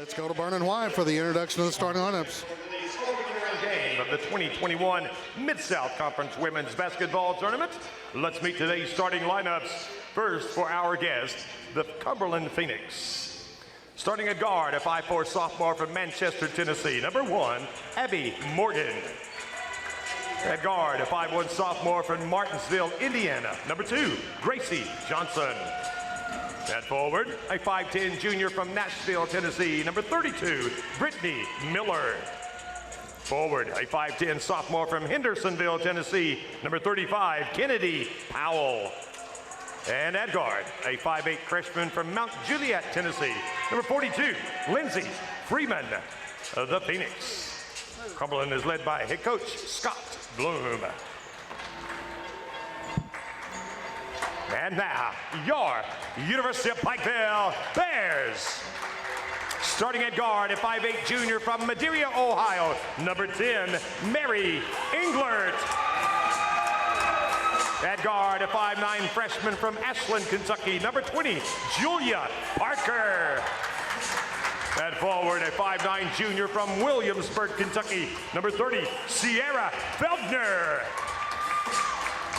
Let's go to Vernon White for the introduction of the starting lineups. Game of the 2021 Mid-South Conference Women's Basketball Tournament. Let's meet today's starting lineups. First, for our guest, the Cumberland Phoenix. Starting at guard, a 5'4" sophomore from Manchester, Tennessee, number 1, Abby Morgan. At guard, a 5'1" sophomore from Martinsville, Indiana, number 2, Gracie Johnson. At forward, a 5'10" junior from Nashville, Tennessee, number 32, Brittany Miller. Forward, a 5'10" sophomore from Hendersonville, Tennessee, number 35, Kennedy Powell. And at guard, a 5'8" freshman from Mount Juliet, Tennessee, number 42, Lindsay Freeman of the Phoenix. Cumberland is led by head coach Scott Bloom. And now, your University of Pikeville Bears. Starting at guard, a 5'8" junior from Madeira, Ohio, number 10, Mary Englert. At guard, a 5'9" freshman from Ashland, Kentucky, number 20, Julia Parker. At forward, a 5'9" junior from Williamsburg, Kentucky, number 30, Sierra Feldner.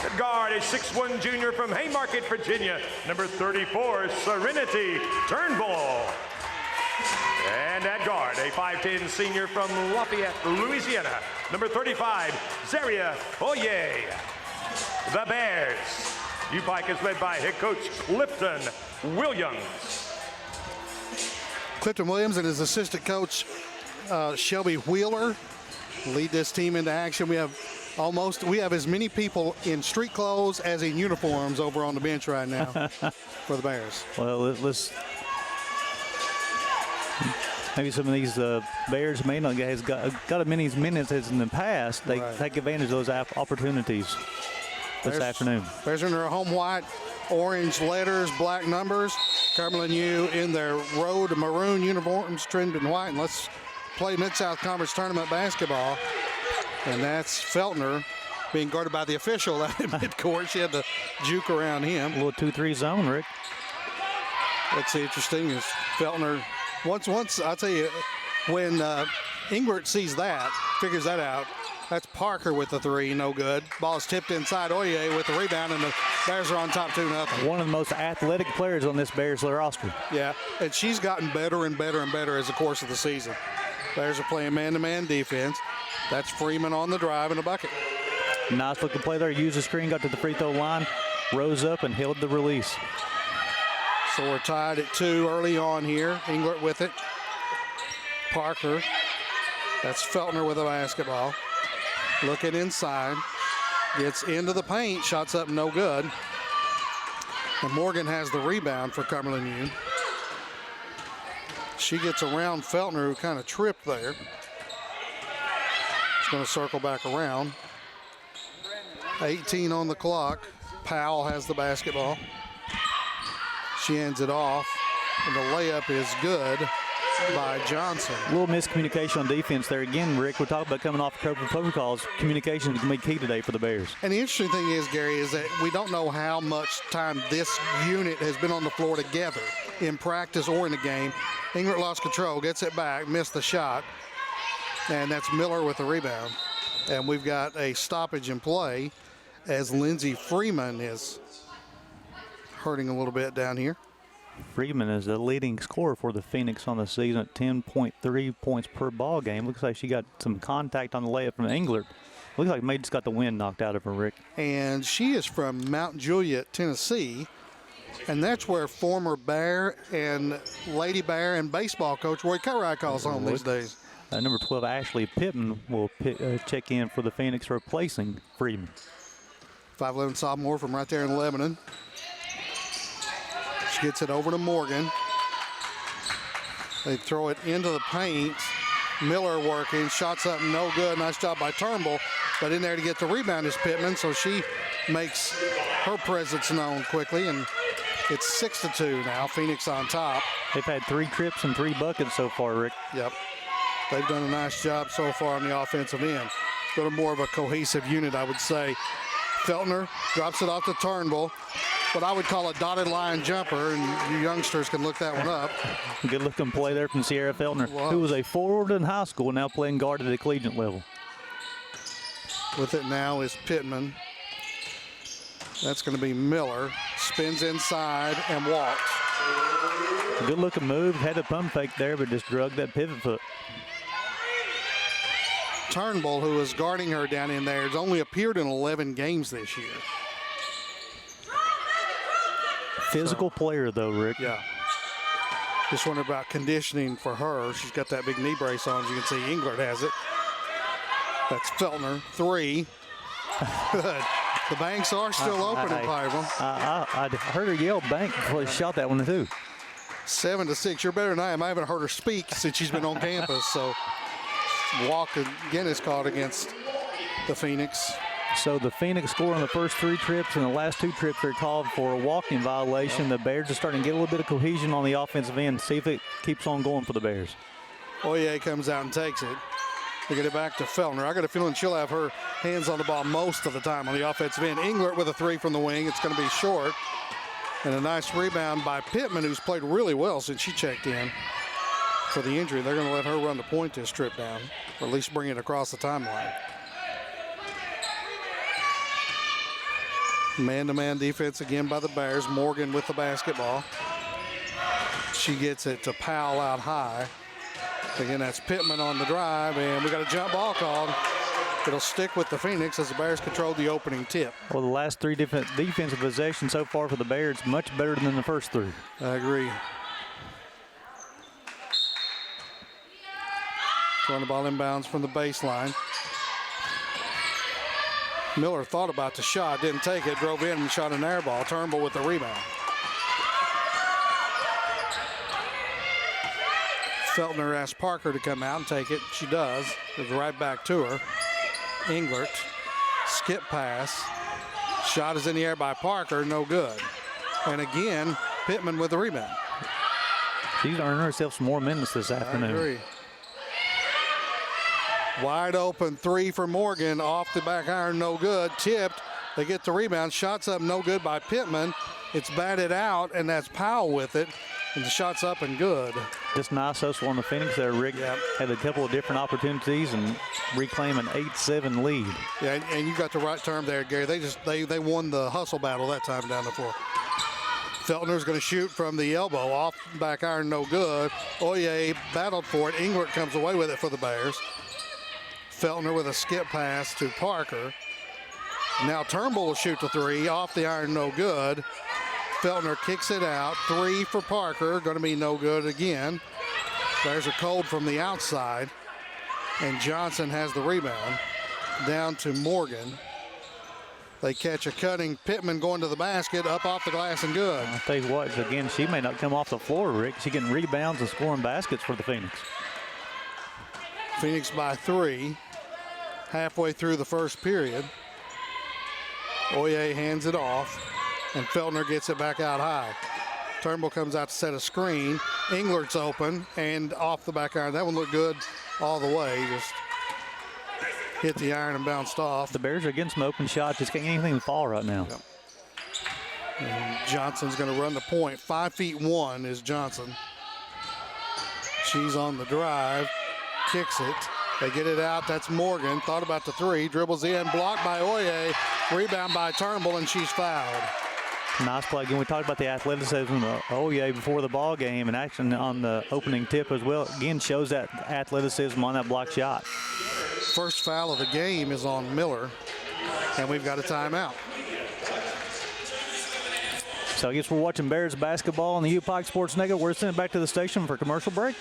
At guard, a 6'1" junior from Haymarket, Virginia, number 34, Serenity Turnbull. And at guard, a 5'10" senior from Lafayette, Louisiana, number 35, Zaria Oye. The Bears. UPIKE is led by head coach Clifton Williams. Clifton Williams and his assistant coach, Shelby Wheeler, lead this team into action. We have as many people in street clothes as in uniforms over on the bench right now for the Bears. Well, maybe some of these Bears may not have got as many minutes as in the past. They take advantage of those opportunities this afternoon. Bears are in their home white, orange letters, black numbers. Cumberland U in their road maroon uniforms trimmed in white. And let's play Mid-South Conference Tournament basketball. And that's Feltner being guarded by the official out in midcourt. She had to juke around him. A little 2-3 zone, Rick. That's interesting. Is Feltner once I'll tell you, when Englert sees that, figures that out, that's Parker with the 3, no good. Ball's tipped inside. Oye with the rebound, and the Bears are on top 2-0. One of the most athletic players on this Bears roster. Yeah, and she's gotten better and better and better as the course of the season. Bears are playing man-to-man defense. That's Freeman on the drive and a bucket. Nice looking play there. Used the screen, got to the free throw line, rose up and held the release. So we're tied at 2 early on here. Englert with it. Parker. That's Feltner with the basketball. Looking inside. Gets into the paint. Shots up, no good. And Morgan has the rebound for Cumberland U. She gets around Feltner, who kind of tripped there. She's going to circle back around. 18 on the clock. Powell has the basketball. She ends it off, and the layup is good by Johnson. A little miscommunication on defense there. Again, Rick, we're talking about coming off COVID protocols. Communication is going to be key today for the Bears. And the interesting thing is, Gary, is that we don't know how much time this unit has been on the floor together in practice or in the game. Englert lost control, gets it back, missed the shot, and that's Miller with the rebound. And we've got a stoppage in play as Lindsay Freeman is hurting a little bit down here. Freeman is the leading scorer for the Phoenix on the season at 10.3 points per ball game. Looks like she got some contact on the layup from Englert. Looks like May just got the wind knocked out of her, Rick. And she is from Mount Juliet, Tennessee. And that's where former Bear and Lady Bear and baseball coach Roy Cartwright calls home these days. Number 12, Ashley Pittman, will check in for the Phoenix, replacing Freeman. 5'11" sophomore from right there in Lebanon. She gets it over to Morgan. They throw it into the paint. Miller working, shots up, no good. Nice job by Turnbull, but in there to get the rebound is Pittman, so she makes her presence known quickly, and it's 6-2 now. Phoenix on top. They've had 3 trips and 3 buckets so far, Rick. Yep. They've done a nice job so far on the offensive end. Been more of a cohesive unit, I would say. Feltner drops it off to Turnbull. what I would call a dotted line jumper, and you youngsters can look that one up. Good looking play there from Sierra Feltner, who was a forward in high school, now playing guard at the collegiate level. With it now is Pittman. That's going to be Miller. Spins inside and walks. Good looking move, had a pump fake there, but just drug that pivot foot. Turnbull, who is guarding her down in there, has only appeared in 11 games this year. Physical player, though, Rick. Yeah. Just wonder about conditioning for her. She's got that big knee brace on. As you can see, Englert has it. That's Feltner. 3. Good. The banks are still open in Pikeville. I heard her yell bank before she shot that one, too. 7-6. You're better than I am. I haven't heard her speak since she's been on campus. So walk again is called against the Phoenix. So the Phoenix score on the first 3 trips, and the last 2 trips are called for a walking violation. The Bears are starting to get a little bit of cohesion on the offensive end. See if it keeps on going for the Bears. Oye comes out and takes it. They get it back to Feltner. I got a feeling she'll have her hands on the ball most of the time on the offensive end. Englert with a 3 from the wing. It's going to be short. And a nice rebound by Pittman, who's played really well since she checked in for the injury. They're going to let her run the point this trip down, or at least bring it across the timeline. Man-to-man defense again by the Bears. Morgan with the basketball. She gets it to Powell out high. Again, that's Pittman on the drive, and we got a jump ball called. It'll stick with the Phoenix as the Bears control the opening tip. Well, the last 3 defensive possessions so far for the Bears, much better than the first 3. I agree. Throwing the ball inbounds from the baseline. Miller thought about the shot, didn't take it, drove in and shot an air ball. Turnbull with the rebound. Feltner asked Parker to come out and take it. She does. Goes right back to her. Englert, skip pass. Shot is in the air by Parker, no good. And again, Pittman with the rebound. She's earned herself some more minutes this afternoon. I agree. Wide open 3 for Morgan, off the back iron, no good. Tipped, they get the rebound. Shots up, no good by Pittman. It's batted out, and that's Powell with it. And the shot's up and good. Just nice hustle on the Phoenix there, Rick. Yep. Had a couple of different opportunities and reclaim an 8-7 lead. Yeah, and you got the right term there, Gary. They won the hustle battle that time down the floor. Feltner's going to shoot from the elbow, off back iron, no good. Oye battled for it. Englert comes away with it for the Bears. Feltner with a skip pass to Parker. Now Turnbull will shoot the 3, off the iron, no good. Feltner kicks it out. 3 for Parker, going to be no good again. There's a cold from the outside, and Johnson has the rebound. Down to Morgan. They catch a cutting Pittman going to the basket, up off the glass and good. I'll tell you what, again, she may not come off the floor, Rick. She's getting rebounds and scoring baskets for the Phoenix. Phoenix by 3, halfway through the first period. Oye hands it off, and Feltner gets it back out high. Turnbull comes out to set a screen. Englert's open and off the back iron. That one looked good all the way. Just hit the iron and bounced off. The Bears are getting some open shots. Just can't get anything to fall right now. Yep. And Johnson's going to run the point. 5'1" is Johnson. She's on the drive, kicks it. They get it out. That's Morgan. Thought about the 3, dribbles in, blocked by Oye. Rebound by Turnbull, and she's fouled. Nice play. Again, we talked about the athleticism of Oye before the ball game, and action on the opening tip as well. Again, shows that athleticism on that block shot. First foul of the game is on Miller, and we've got a timeout. So I guess we're watching Bears basketball on the UPIKE Sports Network. We're sending it back to the station for a commercial break.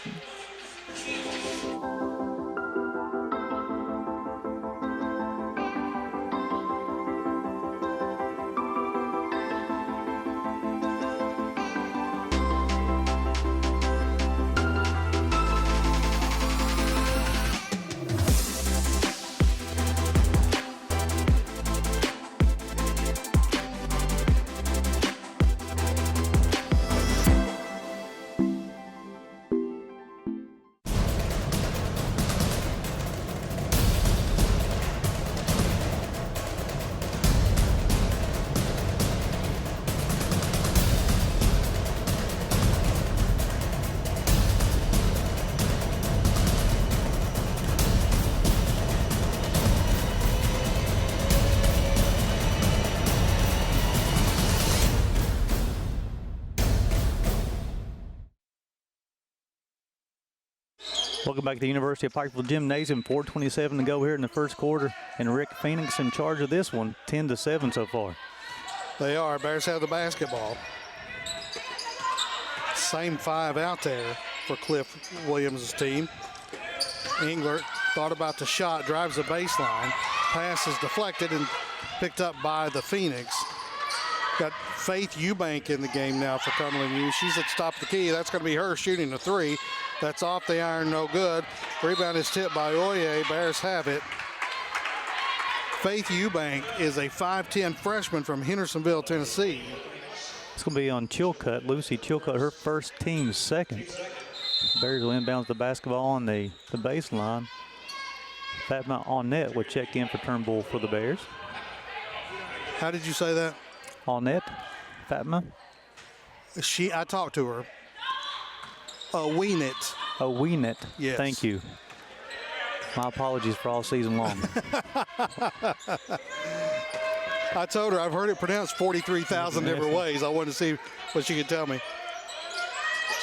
Welcome back to the University of Pikeville Gymnasium. 4:27 to go here in the first quarter, and Rick Phoenix in charge of this one, 10-7 so far. They are. Bears have the basketball. Same 5 out there for Cliff Williams' team. Englert thought about the shot, drives the baseline. Pass is deflected and picked up by the Phoenix. Got Faith Eubank in the game now for Cumberland U. She's at the top of the key. That's going to be her shooting the 3. That's off the iron, no good. Rebound is tipped by Oye. Bears have it. Faith Eubank is a 5'10 freshman from Hendersonville, Tennessee. It's going to be on Chilcutt. Lucy Chilcutt, her first team's second. Bears will inbound the basketball on the baseline. Fatma Arnett will check in for Turnbull for the Bears. How did you say that? Arnett, Fatma. I talked to her. Weenet. Weenet. Yes. Thank you. My apologies for all season long. I told her I've heard it pronounced 43,000 different ways. I wanted to see what she could tell me.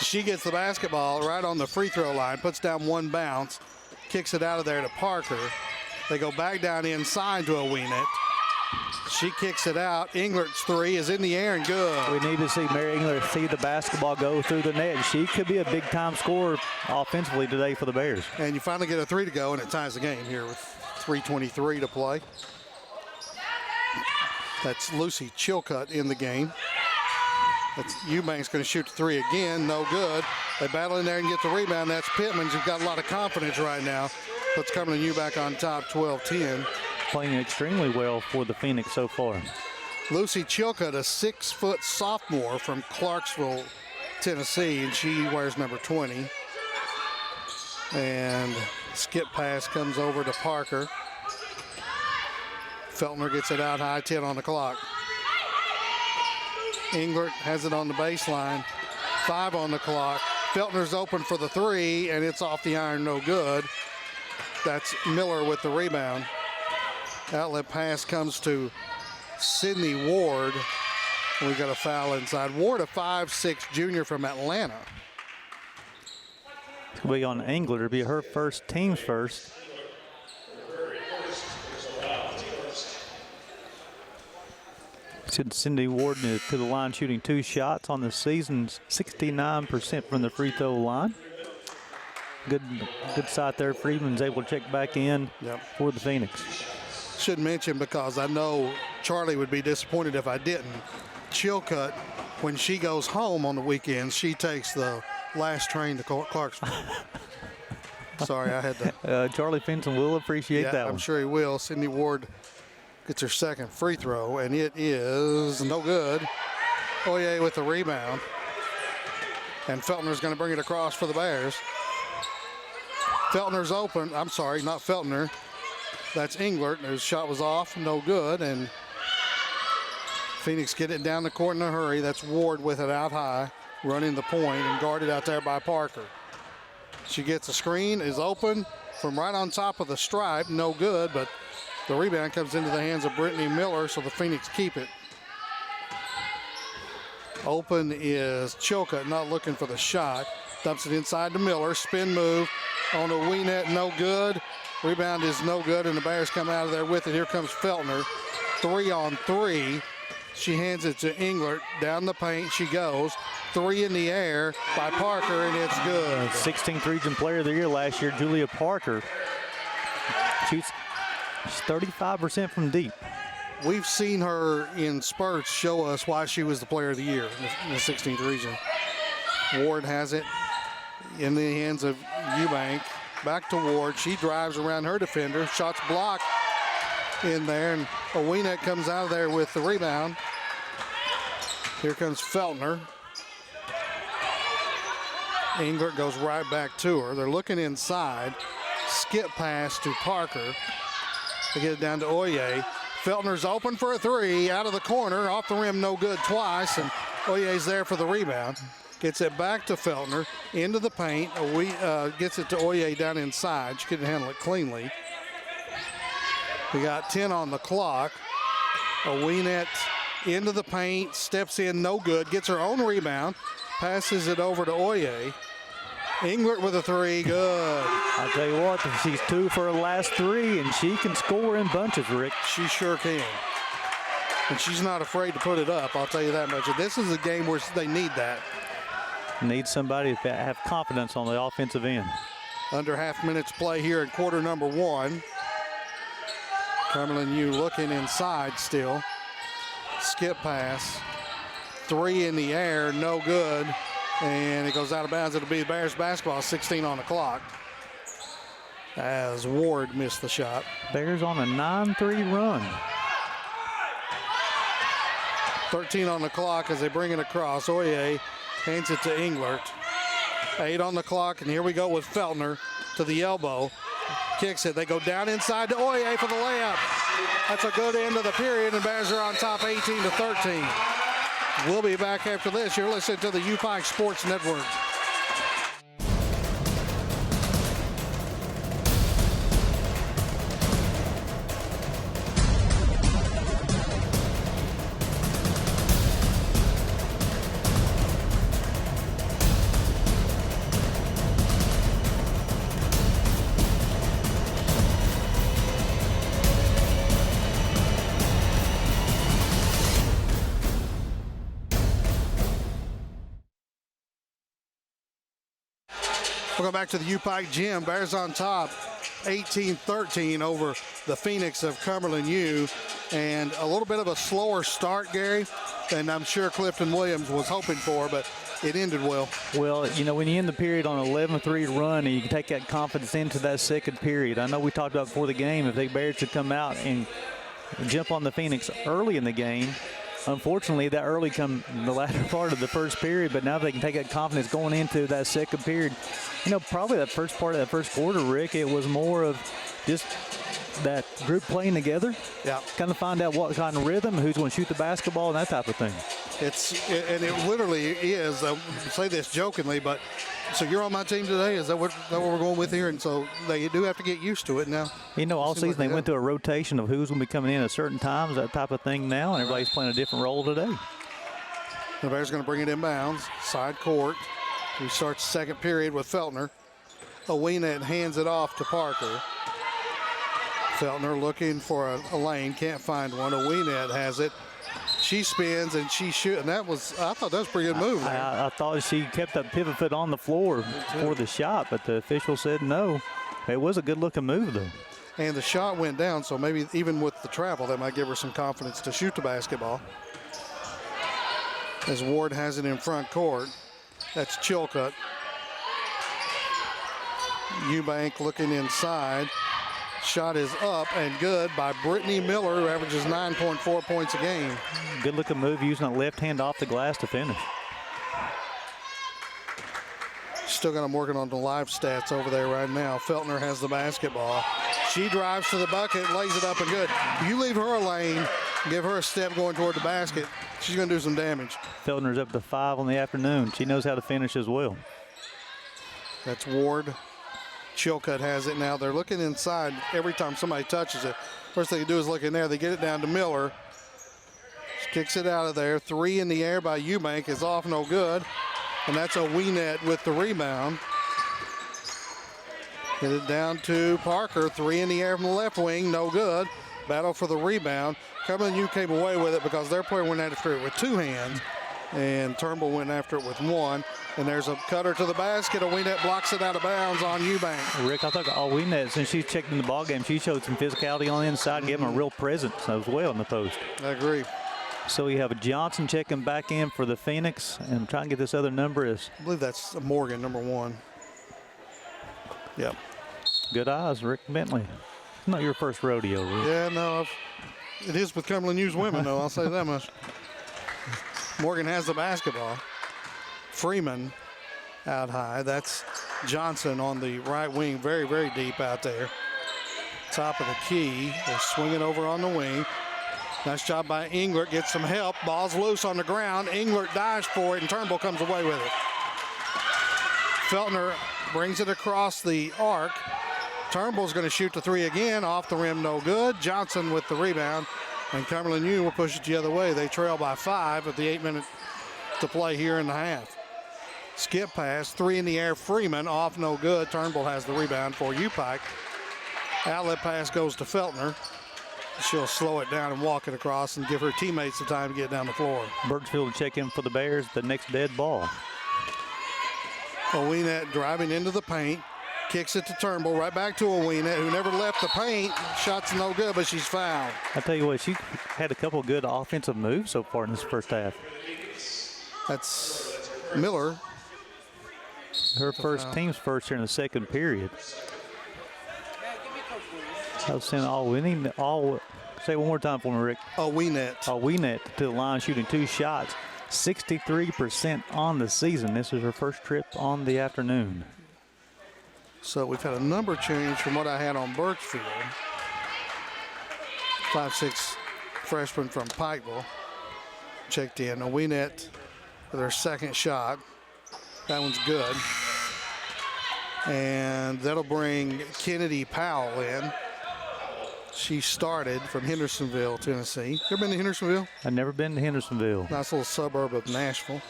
She gets the basketball right on the free throw line, puts down one bounce, kicks it out of there to Parker. They go back down inside to a Weenet. She kicks it out. Englert's 3 is in the air and good. We need to see Mary Englert see the basketball go through the net. She could be a big-time scorer offensively today for the Bears. And you finally get a 3 to go, and it ties the game here with 3:23 to play. That's Lucy Chilcutt in the game. That's Eubank's going to shoot the 3 again. No good. They battle in there and get the rebound. That's Pittman's, who's got a lot of confidence right now. Puts Cumberland U back on top, 12-10. Playing extremely well for the Phoenix so far. Lucy Chilcutt, a 6-foot sophomore from Clarksville, Tennessee, and she wears number 20. And skip pass comes over to Parker. Feltner gets it out high, 10 on the clock. Englert has it on the baseline, 5 on the clock. Feltner's open for the 3, and it's off the iron, no good. That's Miller with the rebound. Outlet pass comes to Sydney Ward. We got a foul inside. Ward, a 5'6" junior from Atlanta. It's going to be on Englert. It'll be her first, team's first. Cindy Ward to the line shooting 2 shots on the season, 69% from the free throw line. Good sight there. Friedman's able to check back in for the Phoenix. Should mention, because I know Charlie would be disappointed if I didn't, Chilcutt, when she goes home on the weekends, she takes the last train to Clarksville. Sorry, I had to. Charlie Fenton will appreciate that one. I'm sure he will. Sydney Ward gets her second free throw, and it is no good. Oye with the rebound. And Feltner's going to bring it across for the Bears. Feltner's open. I'm sorry, not Feltner. That's Englert. His shot was off, no good. And Phoenix get it down the court in a hurry. That's Ward with it out high, running the point and guarded out there by Parker. She gets a screen, is open from right on top of the stripe, no good, but the rebound comes into the hands of Brittany Miller, so the Phoenix keep it. Open is Chilcutt, not looking for the shot. Dumps it inside to Miller, spin move on a Weenet, no good. Rebound is no good, and the Bears come out of there with it. Here comes Feltner, 3-on-3. She hands it to Englert, down the paint she goes. 3 in the air by Parker, and it's good. 16th Region Player of the Year last year, Julia Parker. Shoots 35% from deep. We've seen her in spurts show us why she was the Player of the Year in the 16th Region. Ward has it in the hands of Eubank. Back to Ward. She drives around her defender. Shots blocked in there, and Owena comes out of there with the rebound. Here comes Feltner. Englert goes right back to her. They're looking inside. Skip pass to Parker. They get it down to Oye. Feltner's open for a 3, out of the corner, off the rim, no good twice, and Oye's there for the rebound. Gets it back to Feltner, into the paint. Gets it to Oye down inside. She couldn't handle it cleanly. We got 10 on the clock. Owena into the paint, steps in, no good. Gets her own rebound, passes it over to Oye. Englert with a three, good. I'll tell you what, she's 2 for her last 3, and she can score in bunches, Rick. She sure can. And she's not afraid to put it up, I'll tell you that much. And this is a game where they need that. Need somebody to have confidence on the offensive end. Under half minutes play here in quarter number 1. Cumberland U looking inside still. Skip pass. 3 in the air, no good. And it goes out of bounds. It'll be the Bears basketball, 16 on the clock. As Ward missed the shot. Bears on a 9-3 run. 13 on the clock as they bring it across. Oye hands it to Englert. 8 on the clock, and here we go with Feltner to the elbow. Kicks it. They go down inside to Oye for the layup. That's a good end of the period, and Bears are on top 18-13. We'll be back after this. You're listening to the UPIKE Sports Network. Welcome back to the UPIKE gym. Bears on top 18-13 over the Phoenix of Cumberland U. And a little bit of a slower start, Gary, than I'm sure Clifton Williams was hoping for, but it ended well. Well, you know, when you end the period on an 11-3 run and you can take that confidence into that second period, I know we talked about before the game, if the Bears should come out and jump on the Phoenix early in the game. Unfortunately, that early come in the latter part of the first period, but now they can take that confidence going into that second period. You know, probably that first part of that first quarter, Rick, it was more of just that group playing together. Yeah. Kind of find out what kind of rhythm, who's going to shoot the basketball, and that type of thing. And it literally is, I say this jokingly, but so you're on my team today? Is that what we're going with here? And so they do have to get used to it now. You know, all season they went through a rotation of who's going to be coming in at certain times, that type of thing now, and everybody's playing a different role today. The Bears going to bring it inbounds, side court. We start the second period with Feltner. Owena hands it off to Parker. Feltner looking for a lane, can't find one. Owena has it. She spins and she shoots, and I thought that was a pretty good move there. I thought she kept that pivot foot on the floor for the shot, but the official said no. It was a good-looking move, though. And the shot went down, so maybe even with the travel, that might give her some confidence to shoot the basketball. As Ward has it in front court. That's Chilcutt. Eubank looking inside. Shot is up and good by Brittany Miller, who averages 9.4 points a game. Good looking move using that left hand off the glass to finish. Still got them working on the live stats over there right now. Feltner has the basketball. She drives to the bucket, lays it up and good. You leave her a lane, give her a step going toward the basket, she's going to do some damage. Feltner's up to 5 on the afternoon. She knows how to finish as well. That's Ward. Chilcutt has it now. They're looking inside every time somebody touches it. First thing they do is look in there. They get it down to Miller. She kicks it out of there. 3 in the air by Eubank is off, no good. And that's a Weenet with the rebound. Get it down to Parker. 3 in the air from the left wing, no good. Battle for the rebound. Cumberland U came away with it because their player went after it with 2 hands. And Turnbull went after it with 1. And there's a cutter to the basket. Owena blocks it out of bounds on Eubank. Rick, I thought Owena, since she's checked in the ball game, she showed some physicality on the inside, gave him a real presence as well in the post. I agree. So we have a Johnson checking back in for the Phoenix, and trying to get this other number is. I believe that's Morgan, number 1. Yep. Good eyes, Rick Bentley. It's not your first rodeo, Rick. Yeah, no, it is with Cumberland U's women, though. I'll say that much. Morgan has the basketball. Freeman out high. That's Johnson on the right wing, very, very deep out there. Top of the key. They're swinging over on the wing. Nice job by Englert. Gets some help. Ball's loose on the ground. Englert dives for it, and Turnbull comes away with it. Feltner brings it across the arc. Turnbull's going to shoot the 3 again. Off the rim, no good. Johnson with the rebound. And Cumberland U will push it the other way. They trail by 5 at the 8 minutes to play here in the half. Skip pass, 3 in the air. Freeman off, no good. Turnbull has the rebound for UPIKE. Outlet pass goes to Feltner. She'll slow it down and walk it across and give her teammates the time to get down the floor. Birchfield will check in for the Bears, the next dead ball. Owinette driving into the paint. Kicks it to Turnbull, right back to Owinette, who never left the paint. Shot's no good, but she's fouled. I tell you what, she had a couple of good offensive moves so far in this first half. That's Miller. Her team's first here in the second period. I was saying, say it one more time for me, Rick. Owinette. Owinette to the line, shooting 2 shots. 63% on the season. This is her first trip on the afternoon. So we've had a number change from what I had on Birchfield. 5'6" freshman from Pikeville checked in. Owinette with her second shot. That one's good. And that'll bring Kennedy Powell in. She started from Hendersonville, Tennessee. You ever been to Hendersonville? I've never been to Hendersonville. Nice little suburb of Nashville.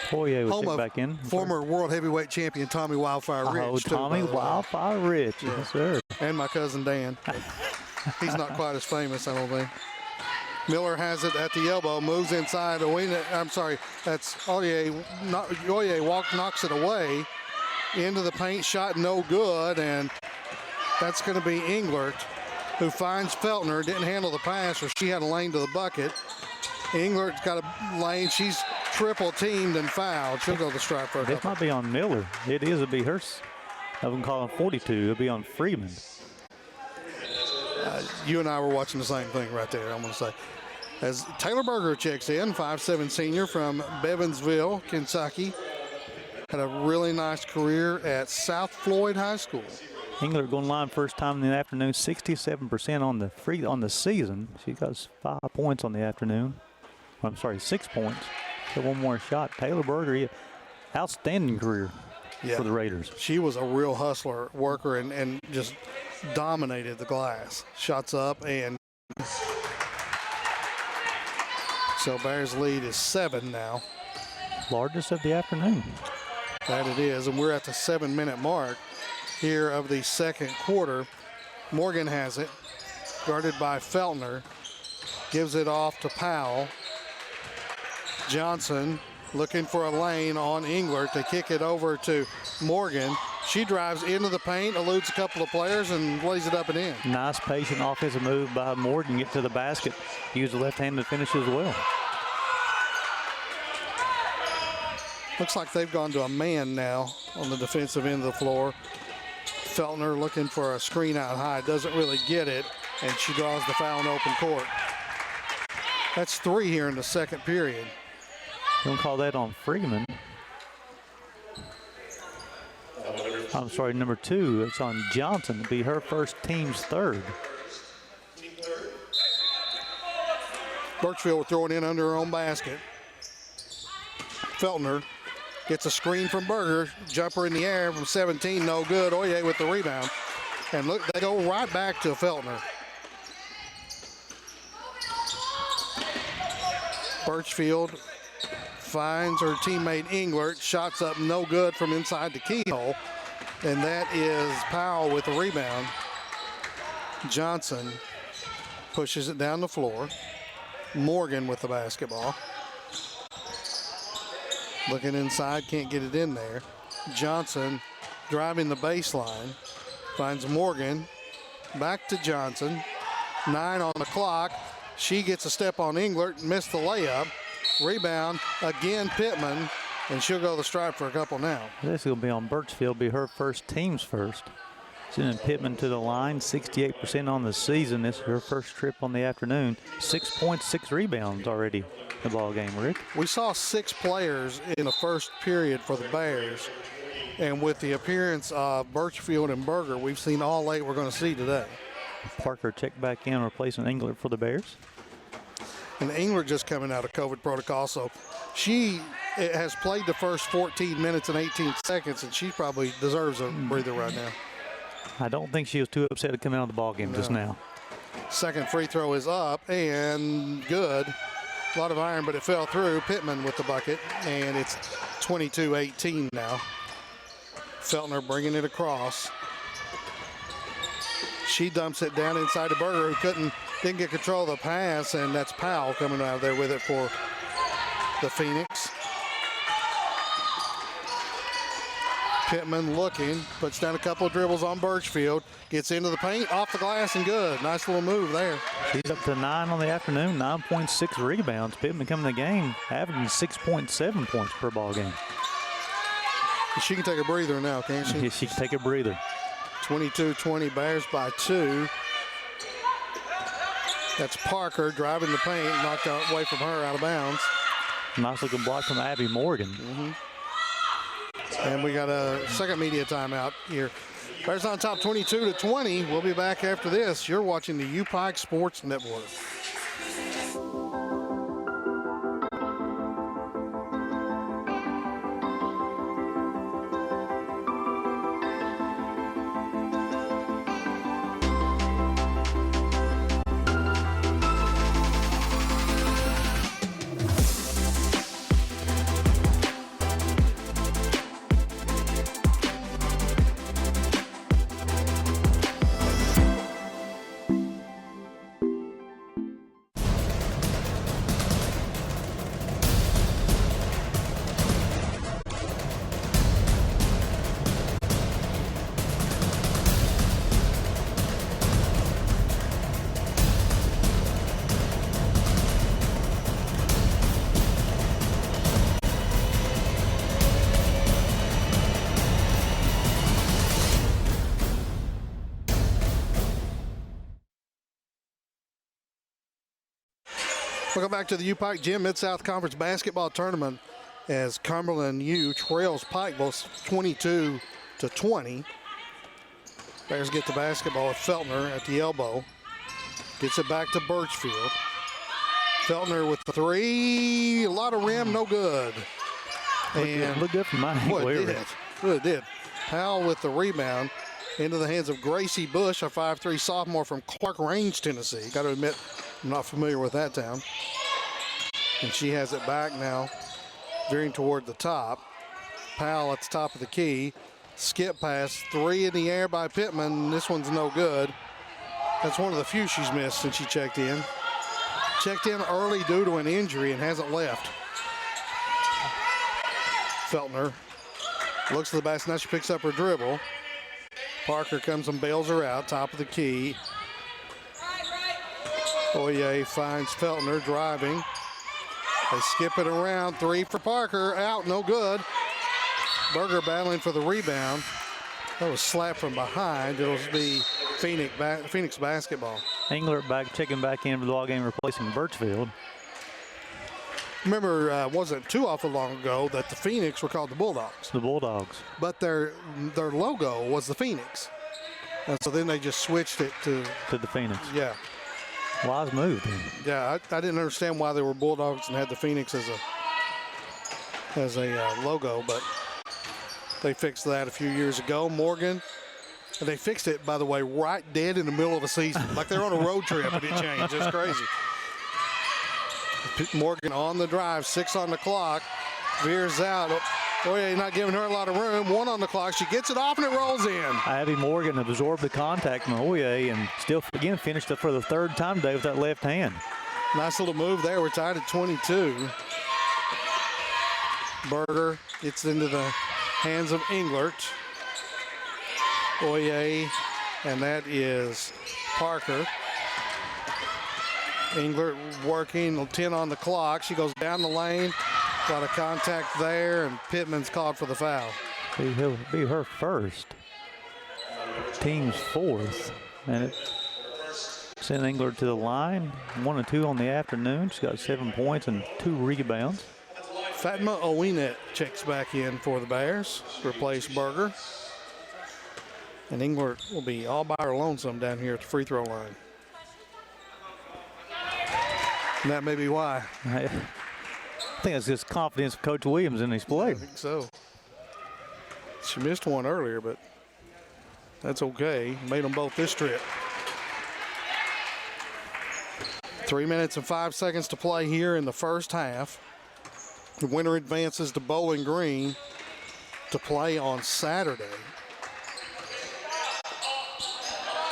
Foye was Home of back in. Former world heavyweight champion Tommy Wildfire Rich. Oh, Tommy Wildfire Rich, yes, sir. And my cousin Dan. He's not quite as famous, I don't think. Miller has it at the elbow, moves inside. That's Oye. Oye knocks it away into the paint. Shot no good, and that's going to be Englert, who finds Feltner. Didn't handle the pass, or she had a lane to the bucket. Englert's got a lane. She's triple teamed and fouled. She'll go to the stripe for a couple. This might be on Miller. It is. It'll be her. I wouldn't call him 42. It'll be on Freeman. You and I were watching the same thing right there, I'm going to say. As Taylor Berger checks in, 5'7" senior from Bevansville, Kentucky. Had a really nice career at South Floyd High School. Englert going line first time in the afternoon. 67% on the season. She got 5 points on the afternoon. I'm sorry, 6 points. Got one more shot. Taylor Berger, outstanding career for the Raiders. She was a real hustler, worker, and just dominated the glass. Shots up, and so Bears lead is 7 now. Largest of the afternoon. That it is, and we're at the 7-minute mark here of the second quarter. Morgan has it, guarded by Feltner. Gives it off to Powell. Johnson looking for a lane on Englert to kick it over to Morgan. She drives into the paint, eludes a couple of players, and lays it up and in. Nice, patient offensive move by Morgan. Get to the basket. Use the left hand to finish as well. Looks like they've gone to a man now on the defensive end of the floor. Feltner looking for a screen out high. Doesn't really get it, and she draws the foul in open court. That's 3 here in the second period. Don't call that on Freeman. I'm sorry, number 2. It's on Johnson. It'll be her first, team's third. Birchfield throwing in under her own basket. Feltner gets a screen from Berger. Jumper in the air from 17, no good. Oye with the rebound. And look, they go right back to Feltner. Birchfield finds her teammate Englert. Shots up no good from inside the keyhole. And that is Powell with the rebound. Johnson pushes it down the floor. Morgan with the basketball. Looking inside, can't get it in there. Johnson driving the baseline. Finds Morgan. Back to Johnson. 9 on the clock. She gets a step on Englert, missed the layup. Rebound, again Pittman, and she'll go to the stripe for a couple now. This will be on Birchfield, be her first, team's first. Sending Pittman to the line, 68% on the season. This is her first trip on the afternoon. 6 points, 6 rebounds already in the ball game, Rick. We saw 6 players in the first period for the Bears, and with the appearance of Birchfield and Berger, we've seen all 8 we're going to see today. Parker checked back in, replacing Englert for the Bears. And Englert just coming out of COVID protocol, so she has played the first 14 minutes and 18 seconds, and she probably deserves a breather right now. I don't think she was too upset to come out of the ball game just now. Second free throw is up and good. A lot of iron, but it fell through. Pittman with the bucket, and it's 22-18 now. Feltner bringing it across. She dumps it down inside to Berger, who didn't get control of the pass, and that's Powell coming out of there with it for the Phoenix. Pittman looking, puts down a couple of dribbles on Birchfield, gets into the paint, off the glass, and good. Nice little move there. She's up to 9 on the afternoon, 9.6 rebounds. Pittman coming in the game, averaging 6.7 points per ball game. She can take a breather now, can't she? Yes, she can take a breather. 22-20, Bears by 2. That's Parker driving the paint, knocked away from her, out of bounds. Nice looking block from Abby Morgan. And we got a second media timeout here. Bears on top 22-20. We'll be back after this. You're watching the UPIKE Sports Network. Welcome back to the UPIKE Gym Mid-South Conference Basketball Tournament as Cumberland U trails Pikeville 22-20. Bears get the basketball with Feltner at the elbow. Gets it back to Birchfield. Feltner with the three. A lot of rim, no good. And look good from my angle. It did. Powell with the rebound into the hands of Gracie Bush, a 5'3" sophomore from Clark Range, Tennessee. Got to admit, I'm not familiar with that town. And she has it back now, veering toward the top. Powell at the top of the key. Skip pass, three in the air by Pittman. This one's no good. That's one of the few she's missed since she checked in. Checked in early due to an injury and hasn't left. Feltner looks to the basket. Now she picks up her dribble. Parker comes and bails her out, top of the key. Oye finds Feltner driving. They skip it around. Three for Parker. Out, no good. Berger battling for the rebound. That was slapped from behind. It'll be Phoenix basketball. Englert checking back in for the ball game, replacing Birchfield. Remember, wasn't too awful long ago that the Phoenix were called the Bulldogs. The Bulldogs. But their logo was the Phoenix. And so then they just switched it to the Phoenix. Yeah. Wise move. Yeah, I didn't understand why they were Bulldogs and had the Phoenix as a logo, but they fixed that a few years ago. Morgan, and they fixed it, by the way, right dead in the middle of a season. Like they're on a road trip and it changed. It's crazy. Morgan on the drive, 6 on the clock, veers out. Oye not giving her a lot of room. 1 on the clock. She gets it off and it rolls in. Abby Morgan absorbed the contact from Oye and still again finished up for the third time today with that left hand. Nice little move there. We're tied at 22. Berger gets into the hands of Englert. Oye, and that is Parker. Englert working, 10 on the clock. She goes down the lane. A lot of contact there, and Pittman's called for the foul. Be her first. Team's fourth. And it sent Englert to the line. 1 and 2 on the afternoon. She's got 7 points and 2 rebounds. Fatma Owinet checks back in for the Bears. Replace Berger. And Englert will be all by her lonesome down here at the free throw line. And that may be why. I think it's just confidence of Coach Williams in his play. I think so. She missed one earlier, but that's okay. Made them both this trip. 3 minutes and 5 seconds to play here in the first half. The winner advances to Bowling Green to play on Saturday.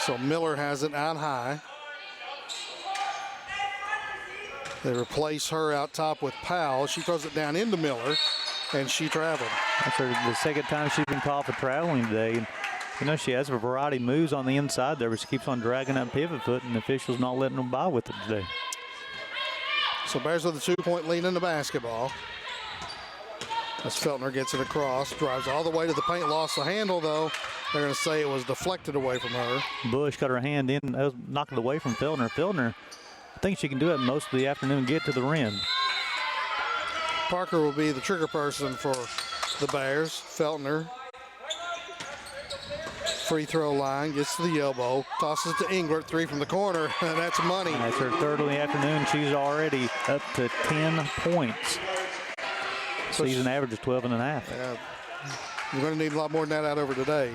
So Miller has it out high. They replace her out top with Powell. She throws it down into Miller, and she traveled. That's the second time she's been called for traveling today. And, you know, she has a variety of moves on the inside there, but she keeps on dragging that pivot foot, and the official's not letting them by with it today. So Bears with a 2-point lead in the basketball. As Feltner gets it across, drives all the way to the paint, lost the handle though. They're going to say it was deflected away from her. Bush got her hand in, knocked it away from Feltner. Feltner, I think she can do it most of the afternoon, get to the rim. Parker will be the trigger person for the Bears. Feltner, free throw line, gets to the elbow, tosses to Englert, 3 from the corner, and that's money. That's her third of the afternoon. She's already up to 10 points. Season average is 12 and a half. Yeah, you're going to need a lot more than that out over today.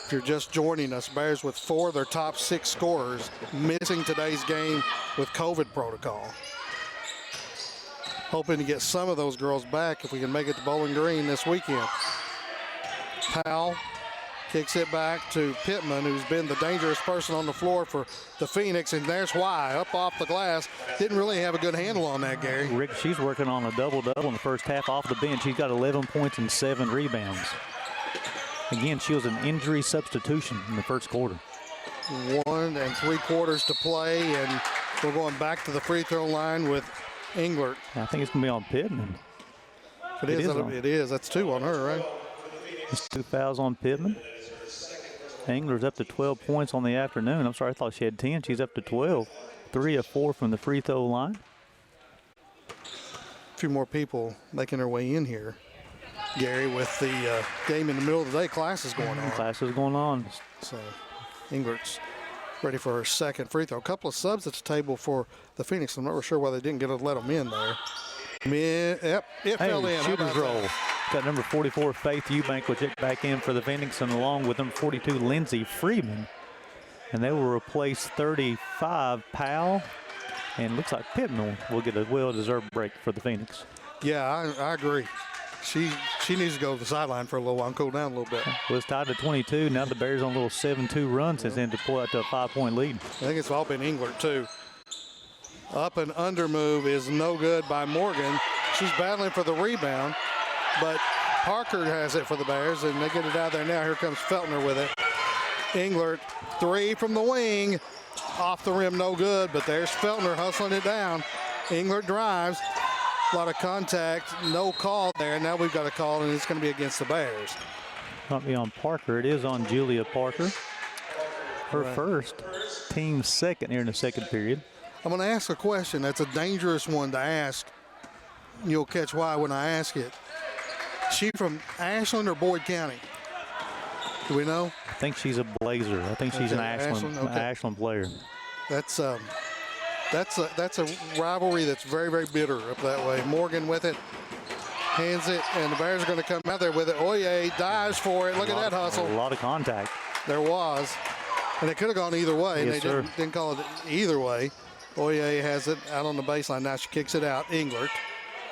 If you're just joining us, Bears with 4 of their top 6 scorers missing today's game with COVID protocol. Hoping to get some of those girls back if we can make it to Bowling Green this weekend. Powell kicks it back to Pittman, who's been the dangerous person on the floor for the Phoenix, and there's why. Up off the glass. Didn't really have a good handle on that, Gary. Rick, she's working on a double-double in the first half off the bench. She's got 11 points and 7 rebounds. Again, she was an injury substitution in the first quarter. 1 3/4 to play, and we're going back to the free throw line with Englert. I think it's going to be on Pittman. It is. That's 2 on her, right? It's 2 fouls on Pittman. Engler's up to 12 points on the afternoon. I'm sorry, I thought she had 10. She's up to 12. 3 of 4 from the free throw line. A few more people making their way in here, Gary, with the game in the middle of the day. Class is going on. Class is going on. So Englert's ready for her second free throw. A couple of subs at the table for the Phoenix. I'm not really sure why they didn't let them in there. It fell in. Shooter's roll. Got number 44, Faith Eubank, will check back in for the Phoenix, and along with number 42, Lindsey Freeman. And they will replace 35, Powell. And looks like Pittman will get a well-deserved break for the Phoenix. Yeah, I agree. She needs to go to the sideline for a little while and cool down a little bit. Well, it's tied to 22. Now the Bears on a little 7-2 run since then to pull out to a 5-point lead. I think it's all been Englert, too. Up and under move is no good by Morgan. She's battling for the rebound, but Parker has it for the Bears, and they get it out there now. Here comes Feltner with it. Englert, 3 from the wing. Off the rim, no good, but there's Feltner hustling it down. Englert drives. A lot of contact, no call there. Now we've got a call, and it's going to be against the Bears. Not be on Parker. It is on Julia Parker. Her first, team second here in the second period. I'm going to ask a question. That's a dangerous one to ask. You'll catch why when I ask it. She from Ashland or Boyd County? Do we know? I think she's a Blazer. I think she's an Ashland player. That's a rivalry that's very, very bitter up that way. Morgan with it, hands it, and the Bears are going to come out there with it. Oye dives for it. Look at that hustle. A lot of contact. There was, and it could have gone either way. Yes, and they didn't call it either way. Oye has it out on the baseline. Now she kicks it out. Englert.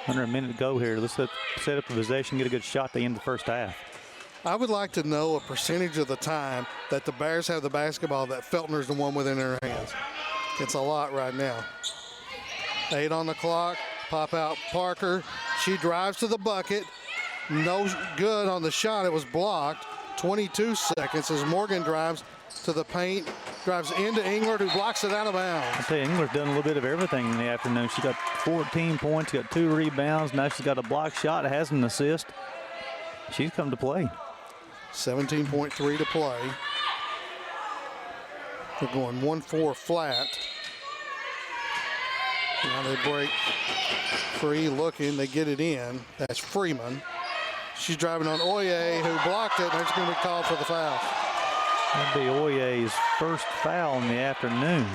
Under a minute to go here. Let's set up the possession, get a good shot at the end of the first half. I would like to know a percentage of the time that the Bears have the basketball that Feltner's the one within their hands. It's a lot right now. 8 on the clock. Pop out Parker. She drives to the bucket. No good on the shot. It was blocked. 22 seconds as Morgan drives to the paint. Drives into Englert, who blocks it out of bounds. I tell you, Engler's done a little bit of everything in the afternoon. She got 14 points, got 2 rebounds. Now she's got a block shot, has an assist. She's come to play. 17.3 to play. They're going 1-4 flat. Now they break free looking. They get it in. That's Freeman. She's driving on Oye, who blocked it, and there's going to be called for the foul. That'll be Oye's first foul in the afternoon.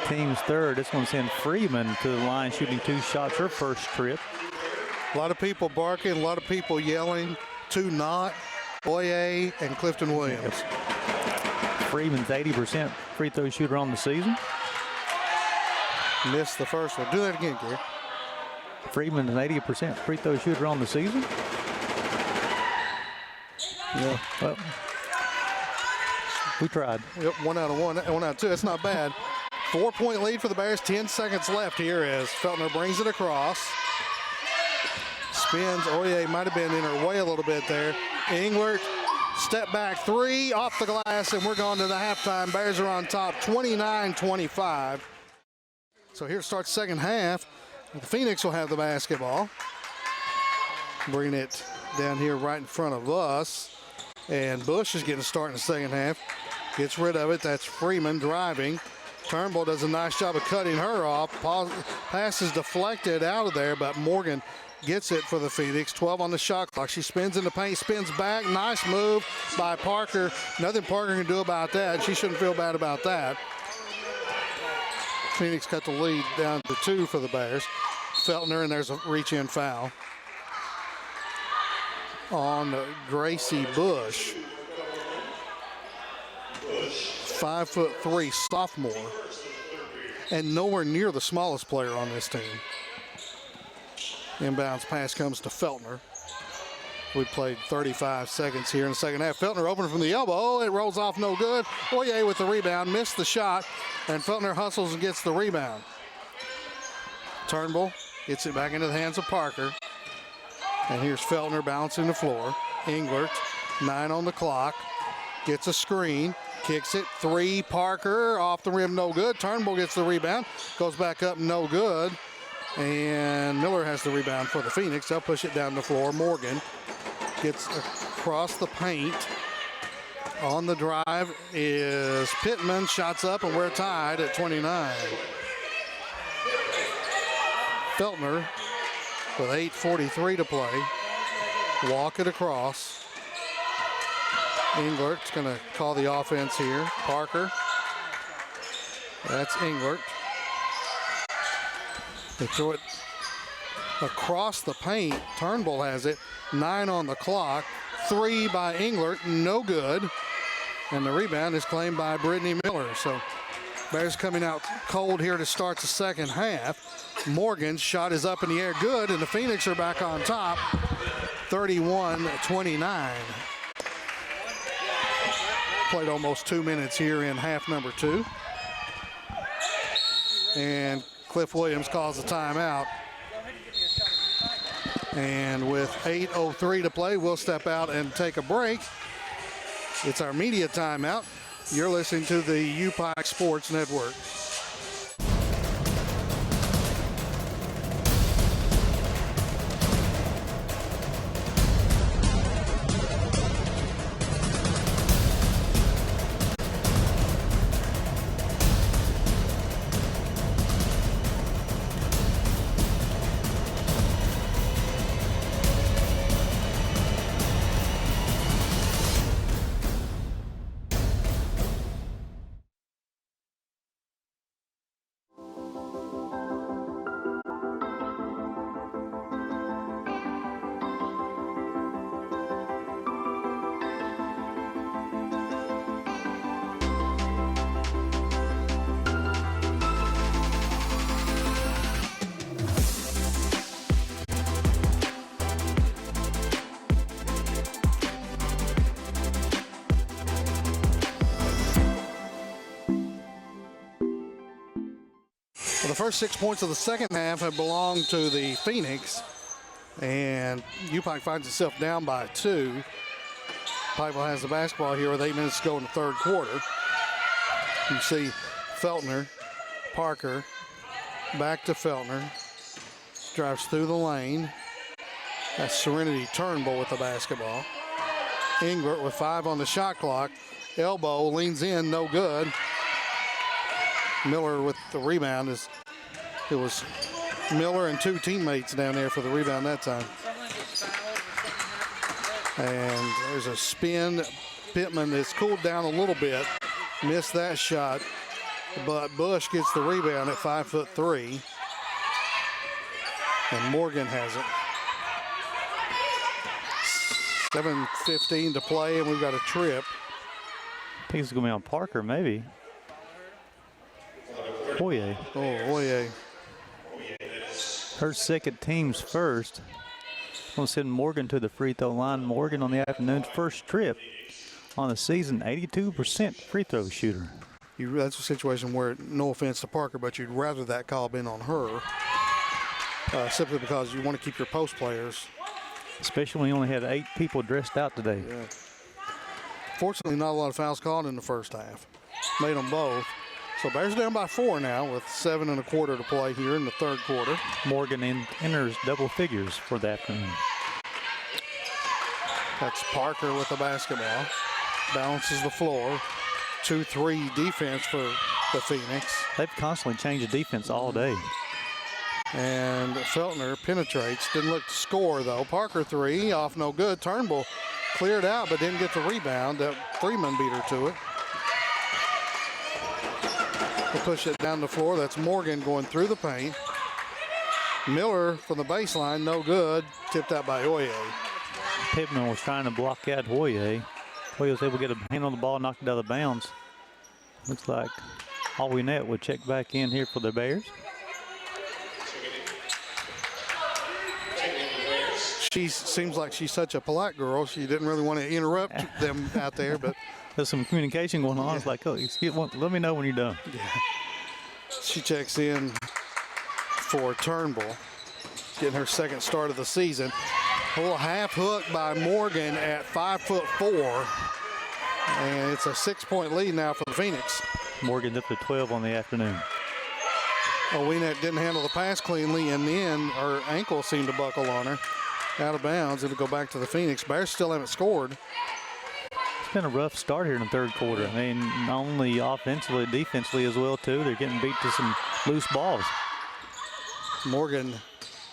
Team's third. This one's send Freeman to the line, shooting 2 shots, her first trip. A lot of people barking, a lot of people yelling. 2 not. Oye and Clifton Williams. Freeman's 80% free throw shooter on the season. Missed the first one. Do that again, Gary. Freeman's an 80% free throw shooter on the season. Yeah. Well, we tried. Yep, 1 out of 1, 1 out of 2. That's not bad. 4-point lead for the Bears. 10 seconds left here as Feltner brings it across. Spins. Oye might have been in her way a little bit there. Englert, step back three off the glass, and we're going to the halftime. Bears are on top, 29-25. So here starts second half. The Phoenix will have the basketball. Bringing it down here right in front of us. And Bush is getting a start in the second half. Gets rid of it. That's Freeman driving. Turnbull does a nice job of cutting her off. Pass is deflected out of there, but Morgan gets it for the Phoenix. 12 on the shot clock. She spins in the paint, spins back. Nice move by Parker. Nothing Parker can do about that. She shouldn't feel bad about that. Phoenix cut the lead down to 2 for the Bears. Feltner, and there's a reach-in foul on Gracie Bush. 5'3" sophomore, and nowhere near the smallest player on this team. Inbounds pass comes to Feltner. We played 35 seconds here in the second half. Feltner open from the elbow. Oh, it rolls off no good. Oye with the rebound, missed the shot, and Feltner hustles and gets the rebound. Turnbull gets it back into the hands of Parker. And here's Feltner bouncing the floor. Englert, 9 on the clock. Gets a screen, kicks it. 3, Parker, off the rim, no good. Turnbull gets the rebound, goes back up, no good. And Miller has the rebound for the Phoenix. They'll push it down the floor. Morgan gets across the paint. On the drive is Pittman. Shots up, and we're tied at 29. Feltner with 8:43 to play. Walk it across. Englert's going to call the offense here. Parker. That's Englert. They throw it across the paint. Turnbull has it. 9 on the clock. 3 by Englert. No good. And the rebound is claimed by Brittany Miller. So Bears coming out cold here to start the second half. Morgan's shot is up in the air, good, and the Phoenix are back on top, 31-29. Played almost 2 minutes here in half number 2. And Cliff Williams calls a timeout. And with 8:03 to play, we'll step out and take a break. It's our media timeout. You're listening to the UPIKE Sports Network. Well, the first 6 points of the second half have belonged to the Phoenix, and UPIKE finds itself down by 2. Pikeville has the basketball here with 8 minutes to go in the third quarter. You see Feltner, Parker, back to Feltner, drives through the lane. That's Serenity Turnbull with the basketball. Englert with 5 on the shot clock. Elbow leans in, no good. Miller with the rebound. It was Miller and 2 teammates down there for the rebound that time. And there's a spin. Pittman has cooled down a little bit. Missed that shot. But Bush gets the rebound at 5'3". And Morgan has it. 7:15 to play, and we've got a trip. I think it's going to be on Parker, maybe. Oye. Oh, Oye. Her second, team's first. Going to send Morgan to the free throw line. Morgan on the afternoon's first trip on the season, 82% free throw shooter. That's a situation where, no offense to Parker, but you'd rather that call been on her, simply because you want to keep your post players. Especially when you only had 8 people dressed out today. Yeah. Fortunately, not a lot of fouls called in the first half. Made them both. So Bears down by 4 now with 7 1/4 to play here in the third quarter. Morgan enters double figures for the afternoon. That's Parker with the basketball. Balances the floor. 2-3 defense for the Phoenix. They've constantly changed the defense all day. And Feltner penetrates. Didn't look to score, though. Parker 3 off no good. Turnbull cleared out but didn't get the rebound. Freeman beat her to it. We'll push it down the floor. That's Morgan going through the paint. Miller from the baseline, no good. Tipped out by Oye. Pittman was trying to block out Oye. Oye was able to get a hand on the ball, knocked it out of bounds. Looks like Alwynette would check back in here for the Bears. She seems like she's such a polite girl. She didn't really want to interrupt them out there, but there's some communication going on. It's like, oh, let me know when you're done. Yeah. She checks in for Turnbull, getting her second start of the season. A little half hook by Morgan at 5'4", and it's a 6-point lead now for the Phoenix. Morgan's up to 12 on the afternoon. Owinette didn't handle the pass cleanly, and then her ankle seemed to buckle on her. Out of bounds. It'll go back to the Phoenix. Bears still haven't scored. It's been a rough start here in the third quarter. I mean, not only offensively, defensively as well, too. They're getting beat to some loose balls. Morgan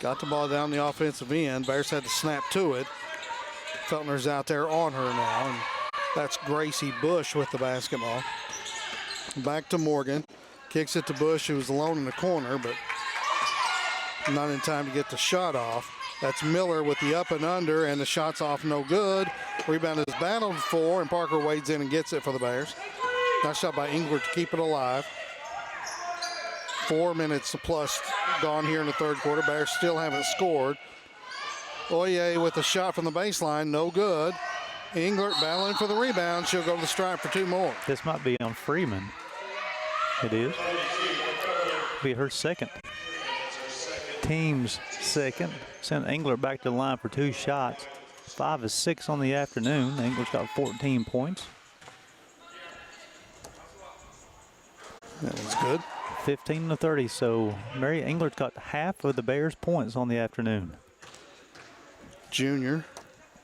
got the ball down the offensive end. Bears had to snap to it. Feltner's out there on her now, and that's Gracie Bush with the basketball. Back to Morgan. Kicks it to Bush, who was alone in the corner, but not in time to get the shot off. That's Miller with the up and under, and the shot's off no good. Rebound is battled for, and Parker wades in and gets it for the Bears. Nice shot by Englert to keep it alive. 4 minutes plus gone here in the third quarter. Bears still haven't scored. Oye with a shot from the baseline, no good. Englert battling for the rebound. She'll go to the stripe for 2 more. This might be on Freeman. It is. Be her second. Team's second. Sent Englert back to the line for 2 shots. 5 of 6 on the afternoon. Englert's got 14 points. That was good. 15 to 30. So Mary Englert's got half of the Bears' points on the afternoon. Junior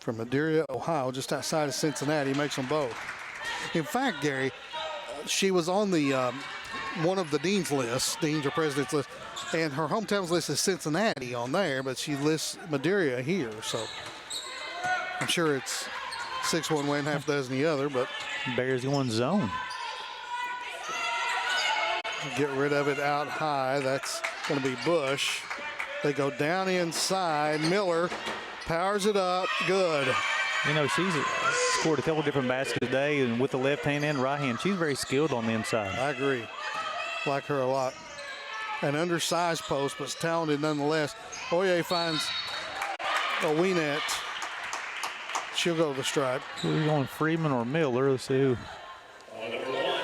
from Madeira, Ohio, just outside of Cincinnati, makes them both. In fact, Gary, she was on the one of the dean's lists, dean's or president's list, and her hometown's list is Cincinnati on there, but she lists Madeira here, so I'm sure it's 6 one way and half dozen the other, but Bears going zone. Get rid of it out high. That's going to be Bush. They go down inside. Miller powers it up. Good. You know, she's scored a couple different baskets today, and with the left hand and right hand, she's very skilled on the inside. I agree. Like her a lot. An undersized post, but talented nonetheless. Oye finds Owinette. She'll go to the stripe. We're going Freeman or Miller. Let's see who.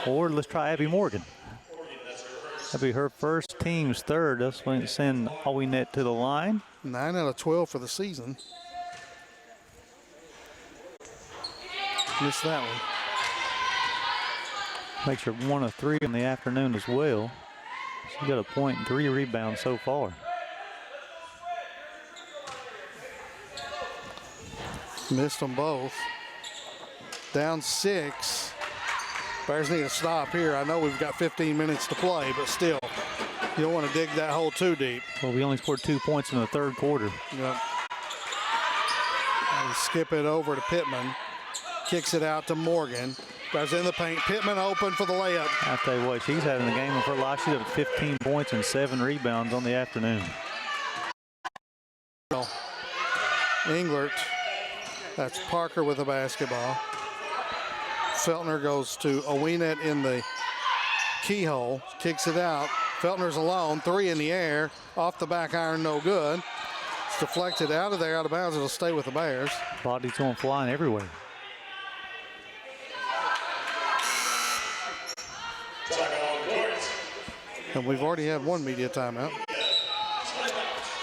Or let's try Abby Morgan. That'll be her first, team's third. That's when it send Owinette to the line. 9 out of 12 for the season. Missed that one. Makes her 1 of 3 in the afternoon as well. She's got a point and 3 rebounds so far. Missed them both. Down 6. Bears need to stop here. I know we've got 15 minutes to play, but still, you don't want to dig that hole too deep. Well, we only scored 2 points in the third quarter. Yep. They skip it over to Pittman. Kicks it out to Morgan. Goes in the paint. Pittman open for the layup. I tell you what, she's having the game of her life. She's got 15 points and 7 rebounds on the afternoon. Englert. That's Parker with the basketball. Feltner goes to Owinette in the keyhole. Kicks it out. Feltner's alone, 3 in the air, off the back iron, no good. It's deflected out of there, out of bounds. It'll stay with the Bears. Body's going flying everywhere. And we've already had one media timeout,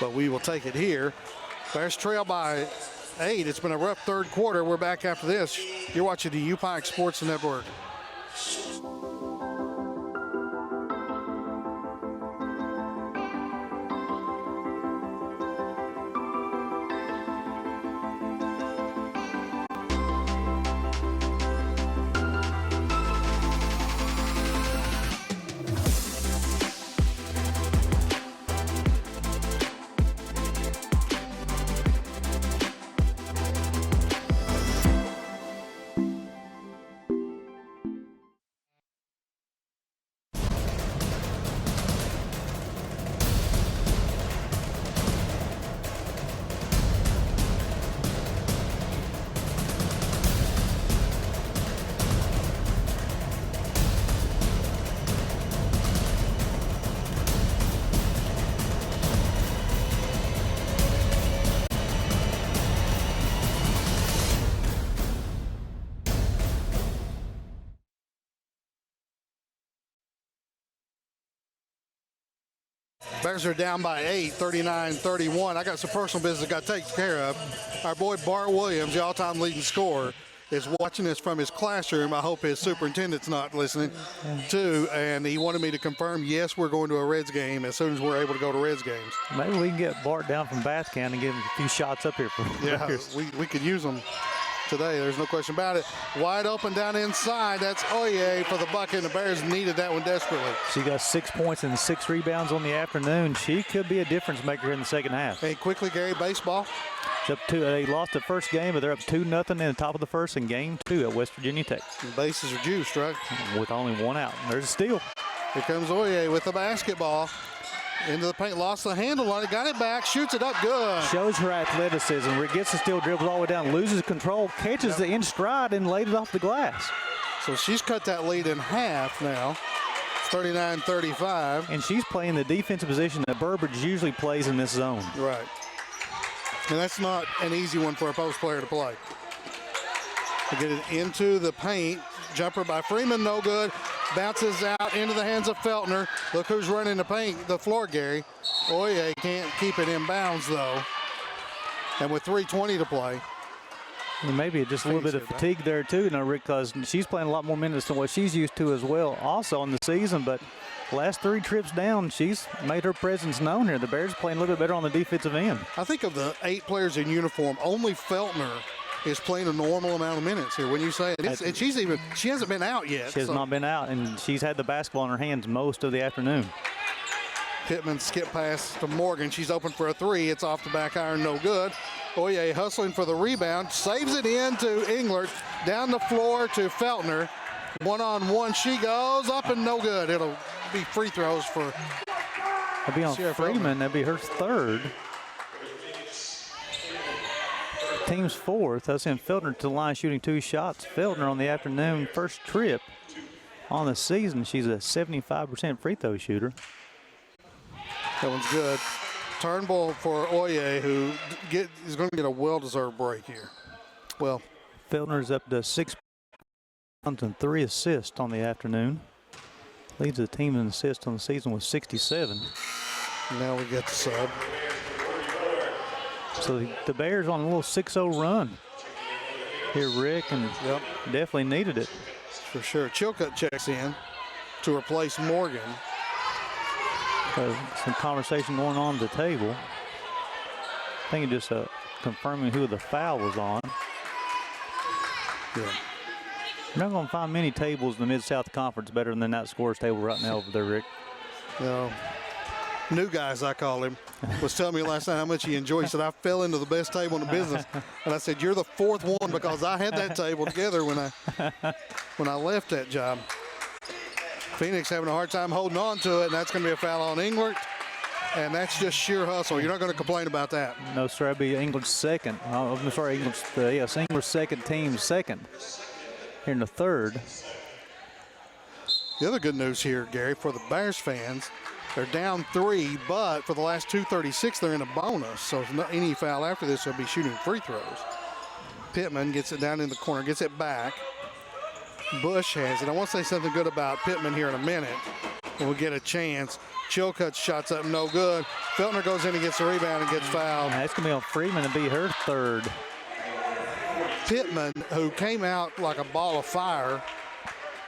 but we will take it here. Bears trail by 8. It's been a rough third quarter. We're back after this. You're watching the UPIKE Sports Network. Bears are down by 8, 39-31. I got some personal business I got taken care of. Our boy Bart Williams, the all-time leading scorer, is watching this from his classroom. I hope his superintendent's not listening, too. And he wanted me to confirm, yes, we're going to a Reds game as soon as we're able to go to Reds games. Maybe we can get Bart down from Bath County and give him a few shots up here. We could use them today. There's no question about it. Wide open down inside. That's Oye for the bucket, and the Bears needed that one desperately. She got 6 points and 6 rebounds on the afternoon. She could be a difference maker here in the second half. Hey, quickly, Gary, baseball. It's up to, they lost the first game, but they're up 2-0 in the top of the first in game 2 at West Virginia Tech. The bases are juiced, right? With only one out. There's a steal. Here comes Oye with the basketball. Into the paint, lost the handle on it, got it back, shoots it up good. Shows her athleticism where it gets the steal, dribbles all the way down, loses control, catches the in stride, and laid it off the glass. So she's cut that lead in half now, 39-35. And she's playing the defensive position that Burbridge usually plays in this zone. Right. And that's not an easy one for a post player to play. To get it into the paint, jumper by Freeman, no good. Bounces out into the hands of Feltner. Look who's running the paint, the floor, Gary. Oye can't keep it in bounds, though. And with 3:20 to play. And maybe just a little bit of fatigue there, too, you know, Rick, because she's playing a lot more minutes than what she's used to as well, also in the season. But last 3 trips down, she's made her presence known here. The Bears playing a little bit better on the defensive end. I think of the 8 players in uniform, only Feltner is playing a normal amount of minutes here. When you say it, and she hasn't been out yet. She has not been out, and she's had the basketball in her hands most of the afternoon. Pittman skip pass to Morgan. She's open for a 3. It's off the back iron, no good. Oye hustling for the rebound, saves it in to Englert. Down the floor to Feltner. One-on-one, she goes up and no good. It'll be free throws for. That'd be on Freeman. That'd be her 3rd. Team's 4th. That's in Feltner to the line shooting 2 shots. Feltner on the afternoon, first trip on the season. She's a 75% free throw shooter. That one's good. Turnbull for Oye, who is going to get a well-deserved break here. Well, Feltner's up to 6 points and 3 assists on the afternoon. Leads the team in assists on the season with 67. Now we get the sub. So the Bears on a little 6-0 run here, Rick, and definitely needed it. For sure. Chilcutt checks in to replace Morgan. Some conversation going on at the table. I think just confirming who the foul was on. Yeah. You're not going to find many tables in the Mid-South Conference better than that scores table right now over there, Rick. No. New guys, I call him, was telling me last night how much he enjoyed. He said, I fell into the best table in the business. And I said, you're the 4th one because I had that table together when I left that job. Phoenix having a hard time holding on to it, and that's going to be a foul on Englert. And that's just sheer hustle. You're not going to complain about that. No, sir. That'd be England's 2nd. I'm sorry, England's, England's 2nd, team's 2nd here in the 3rd. The other good news here, Gary, for the Bears fans, They're down 3, but for the last 2:36, they're in a bonus. So if not any foul after this, they'll be shooting free throws. Pittman gets it down in the corner, gets it back. Bush has it. I want to say something good about Pittman here in a minute when we get a chance. Chilcutt's shots up, no good. Feltner goes in and gets the rebound and gets fouled. That's going to be on Freeman to be her third. Pittman, who came out like a ball of fire,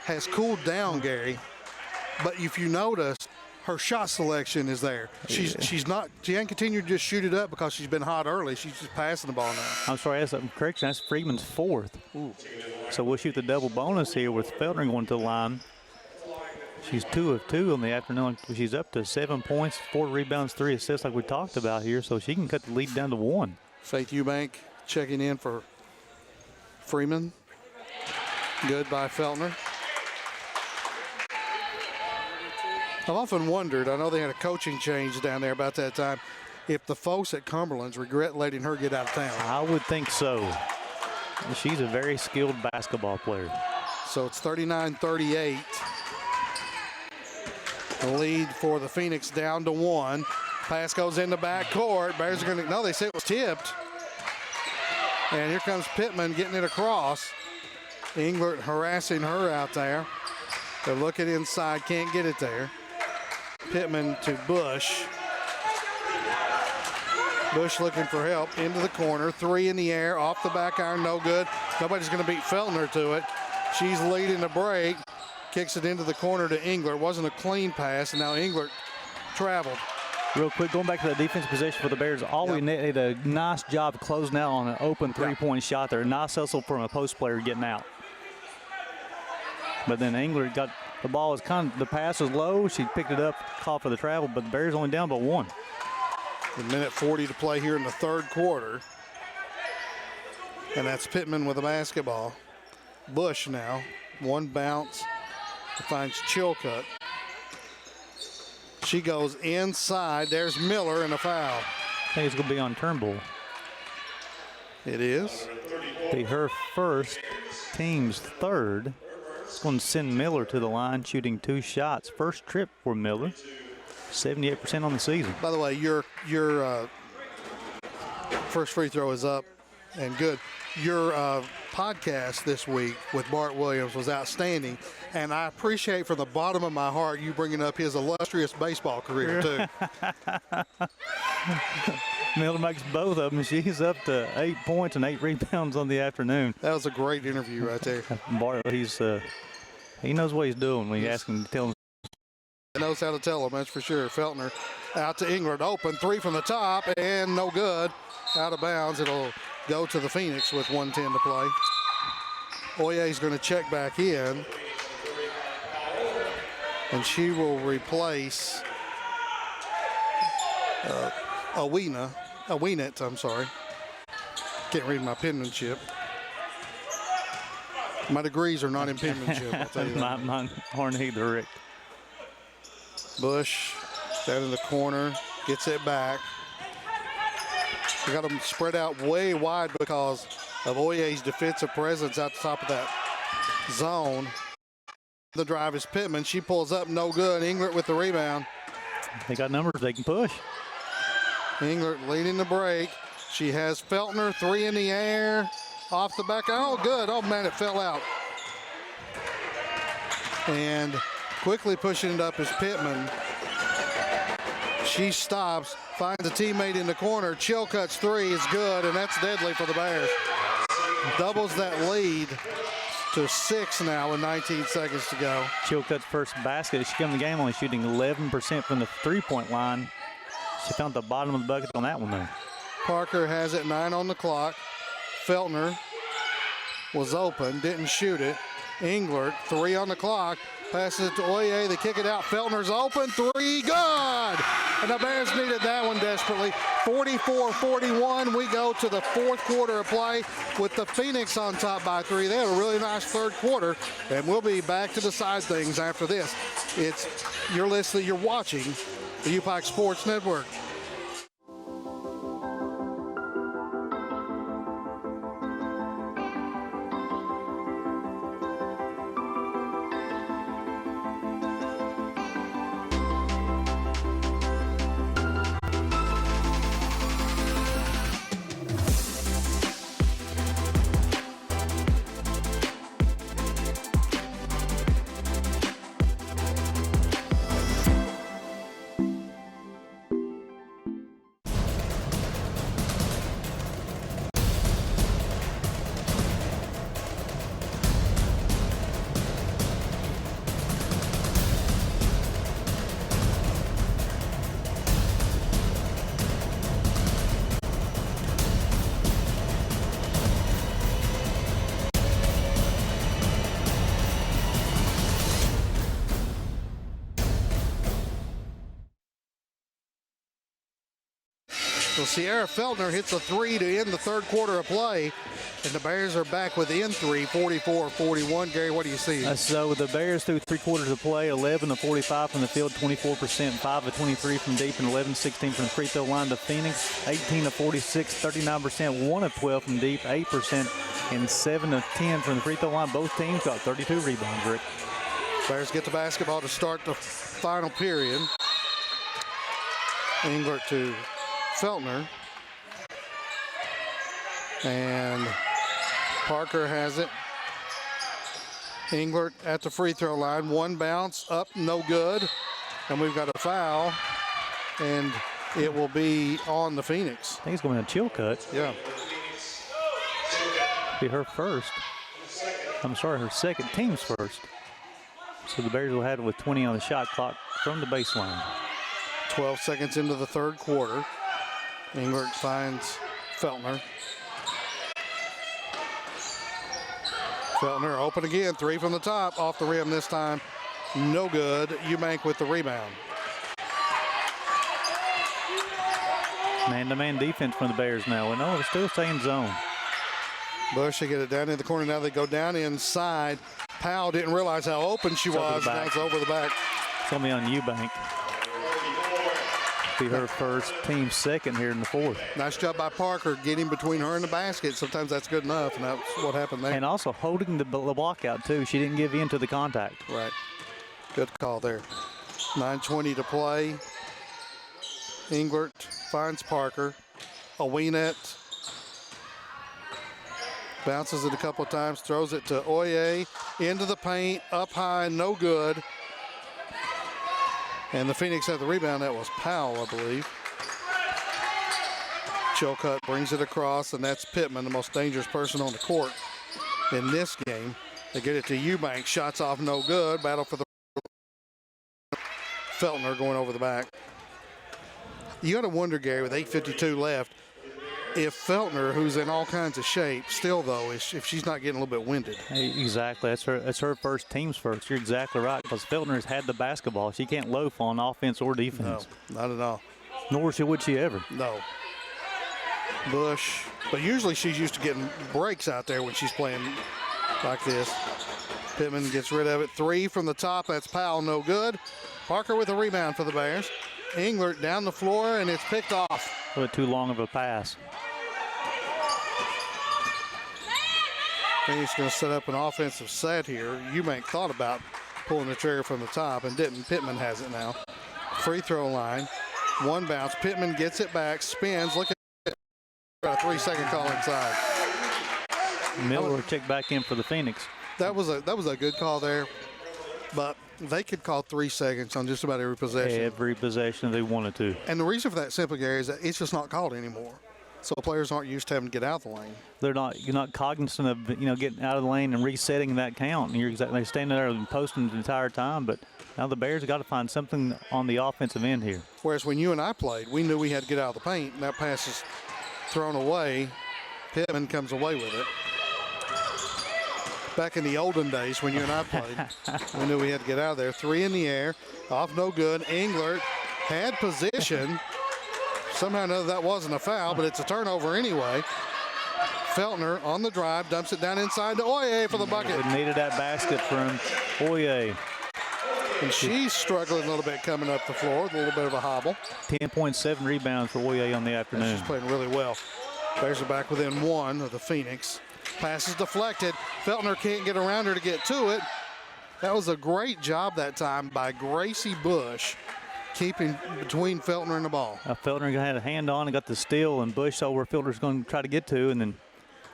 has cooled down, Gary. But if you notice, her shot selection is there. She ain't continued to just shoot it up because she's been hot early. She's just passing the ball now. I'm sorry, that's a correction. That's Freeman's fourth. Ooh. So we'll shoot the double bonus here with Feltner going to the line. She's 2 of 2 on the afternoon. She's up to 7 points, 4 rebounds, 3 assists like we talked about here, so she can cut the lead down to 1. Faith Eubank checking in for Freeman. Good by Feltner. I've often wondered, I know they had a coaching change down there about that time, if the folks at Cumberland's regret letting her get out of town. I would think so. She's a very skilled basketball player. So it's 39-38. The lead for the Phoenix down to 1. Pass goes in the backcourt. Bears are going to, no, they say it was tipped. And here comes Pittman getting it across. Englert harassing her out there. They're looking inside, can't get it there. Pittman to Bush. Bush looking for help into the corner. 3 in the air, off the back iron, no good. Nobody's going to beat Feltner to it. She's leading the break. Kicks it into the corner to Englert. Wasn't a clean pass, and now Englert traveled. Real quick, going back to the defensive possession for the Bears, we did a nice job closing out on an open three-point shot there. Nice hustle from a post player getting out. But then Englert got the ball, was the pass was low. She picked it up, called for the travel, but the Bears only down by 1. A minute 40 to play here in the third quarter. And that's Pittman with the basketball. Bush now, 1 bounce, finds Chilcutt. She goes inside. There's Miller and a foul. I think it's going to be on Turnbull. It is. Be her first, team's third. It's going to send Miller to the line, shooting 2 shots. First trip for Miller. 78% on the season. By the way, your first free throw is up and good. Your podcast this week with Bart Williams was outstanding, and I appreciate from the bottom of my heart you bringing up his illustrious baseball career too. Miller makes both of them. She's up to 8 points and 8 rebounds on the afternoon. That was a great interview right there. Bart, he knows what he's doing when you ask him to tell him. He knows how to tell him, that's for sure. Feltner out to Englert, open 3 from the top, and no good. Out of bounds. It'll go to the Phoenix with 1:10 to play. Oye's going to check back in, and she will replace Awinet, I'm sorry. Can't read my penmanship. My degrees are not in penmanship, I'll tell you that. Mine aren't either, Rick. Bush down in the corner, gets it back. We got them spread out way wide because of Oye's defensive presence out the top of that zone. The drive is Pittman. She pulls up, no good. Englert with the rebound. They got numbers they can push. Englert leading the break. She has Feltner, 3 in the air. Off the back. Oh, good. Oh, man, it fell out. And quickly pushing it up is Pittman. She stops, finds a teammate in the corner. Chilcutt's 3 is good, and that's deadly for the Bears. Doubles that lead to 6 now with 19 seconds to go. Chilcutt's first basket. She came in the game only shooting 11% from the three-point line. She found the bottom of the bucket on that one, though. Parker has it, 9 on the clock. Feltner was open, didn't shoot it. Englert, 3 on the clock. Passes it to Oye. They kick it out. Feltner's open. 3, good. And the Bears needed that one desperately. 44-41. We go to the fourth quarter of play with the Phoenix on top by 3. They had a really nice third quarter, and we'll be back to decide things after this. You're watching the UPIKE Sports Network. So Sierra Feltner hits a three to end the third quarter of play, and the Bears are back within three, 44-41. Gary, what do you see? So the Bears through 3 quarters of play, 11 of 45 from the field, 24%, 5 of 23 from deep, and 11-16 from the free throw line. To Phoenix, 18 of 46, 39%, 1 of 12 from deep, 8%, and 7 of 10 from the free throw line. Both teams got 32 rebounds, Rick. Bears get the basketball to start the final period. Englert to Feltner. And Parker has it. Englert at the free throw line. One bounce up, no good. And we've got a foul. And it will be on the Phoenix. I think it's going to be a chill cut. Yeah. Be her first. I'm sorry, her second, team's first. So the Bears will have it with 20 on the shot clock from the baseline. 12 seconds into the third quarter. Englert finds Feltner. Feltner open again, three from the top, off the rim this time. No good. Eubank with the rebound. Man-to-man defense from the Bears now. Well, no, it's still staying zone. Bush, they get it down in the corner. Now they go down inside. Powell didn't realize how open she was. Now it's over the back. It's going to be on Eubank. Be her first, team second here in the fourth. Nice job by Parker getting between her and the basket. Sometimes that's good enough, and that's what happened there. And also holding the block out, too. She didn't give in to the contact. Right. Good call there. 9:20 to play. Englert finds Parker. Awinet bounces it a couple of times, throws it to Oye, into the paint, up high, no good. And the Phoenix had the rebound. That was Powell, I believe. Chilcutt brings it across, and that's Pittman, the most dangerous person on the court in this game. They get it to Eubank. Shots off, no good. Battle for the Feltner going over the back. You got to wonder, Gary, with 8:52 left, if Feltner, who's in all kinds of shape, still though, if she's not getting a little bit winded. Exactly. That's her first, team's first. You're exactly right, because Feltner has had the basketball. She can't loaf on offense or defense. No, not at all. Nor would she ever. No. Bush, but usually she's used to getting breaks out there when she's playing like this. Pittman gets rid of it. Three from the top. That's Powell, no good. Parker with a rebound for the Bears. Englert down the floor, and it's picked off. A little too long of a pass. He's going to set up an offensive set here. Eubank thought about pulling the trigger from the top and didn't. Pittman has it now. Free throw line. One bounce. Pittman gets it back, spins. Look at it. A 3-second call inside. Miller checked back in for the Phoenix. That was a good call there, but they could call 3 seconds on just about every possession. Every possession they wanted to. And the reason for that simple, Gary, is that it's just not called anymore. So players aren't used to having to get out of the lane. You're not cognizant of getting out of the lane and resetting that count. And you're exactly standing there and posting the entire time. But now the Bears have got to find something on the offensive end here. Whereas when you and I played, we knew we had to get out of the paint, and that pass is thrown away. Pittman comes away with it. Back in the olden days when you and I played, we knew we had to get out of there. Three in the air, off no good. Englert had position. Somehow or another that wasn't a foul, but it's a turnover anyway. Feltner on the drive, dumps it down inside to Oye for the bucket. We needed that basket from Oye. And she's struggling a little bit coming up the floor, with a little bit of a hobble. 10.7 rebounds for Oye on the afternoon. She's playing really well. Bears are back within one of the Phoenix. Pass is deflected. Feltner can't get around her to get to it. That was a great job that time by Gracie Bush, keeping between Feltner and the ball. Feltner had a hand on and got the steal, and Bush saw where Feltner's going to try to get to, and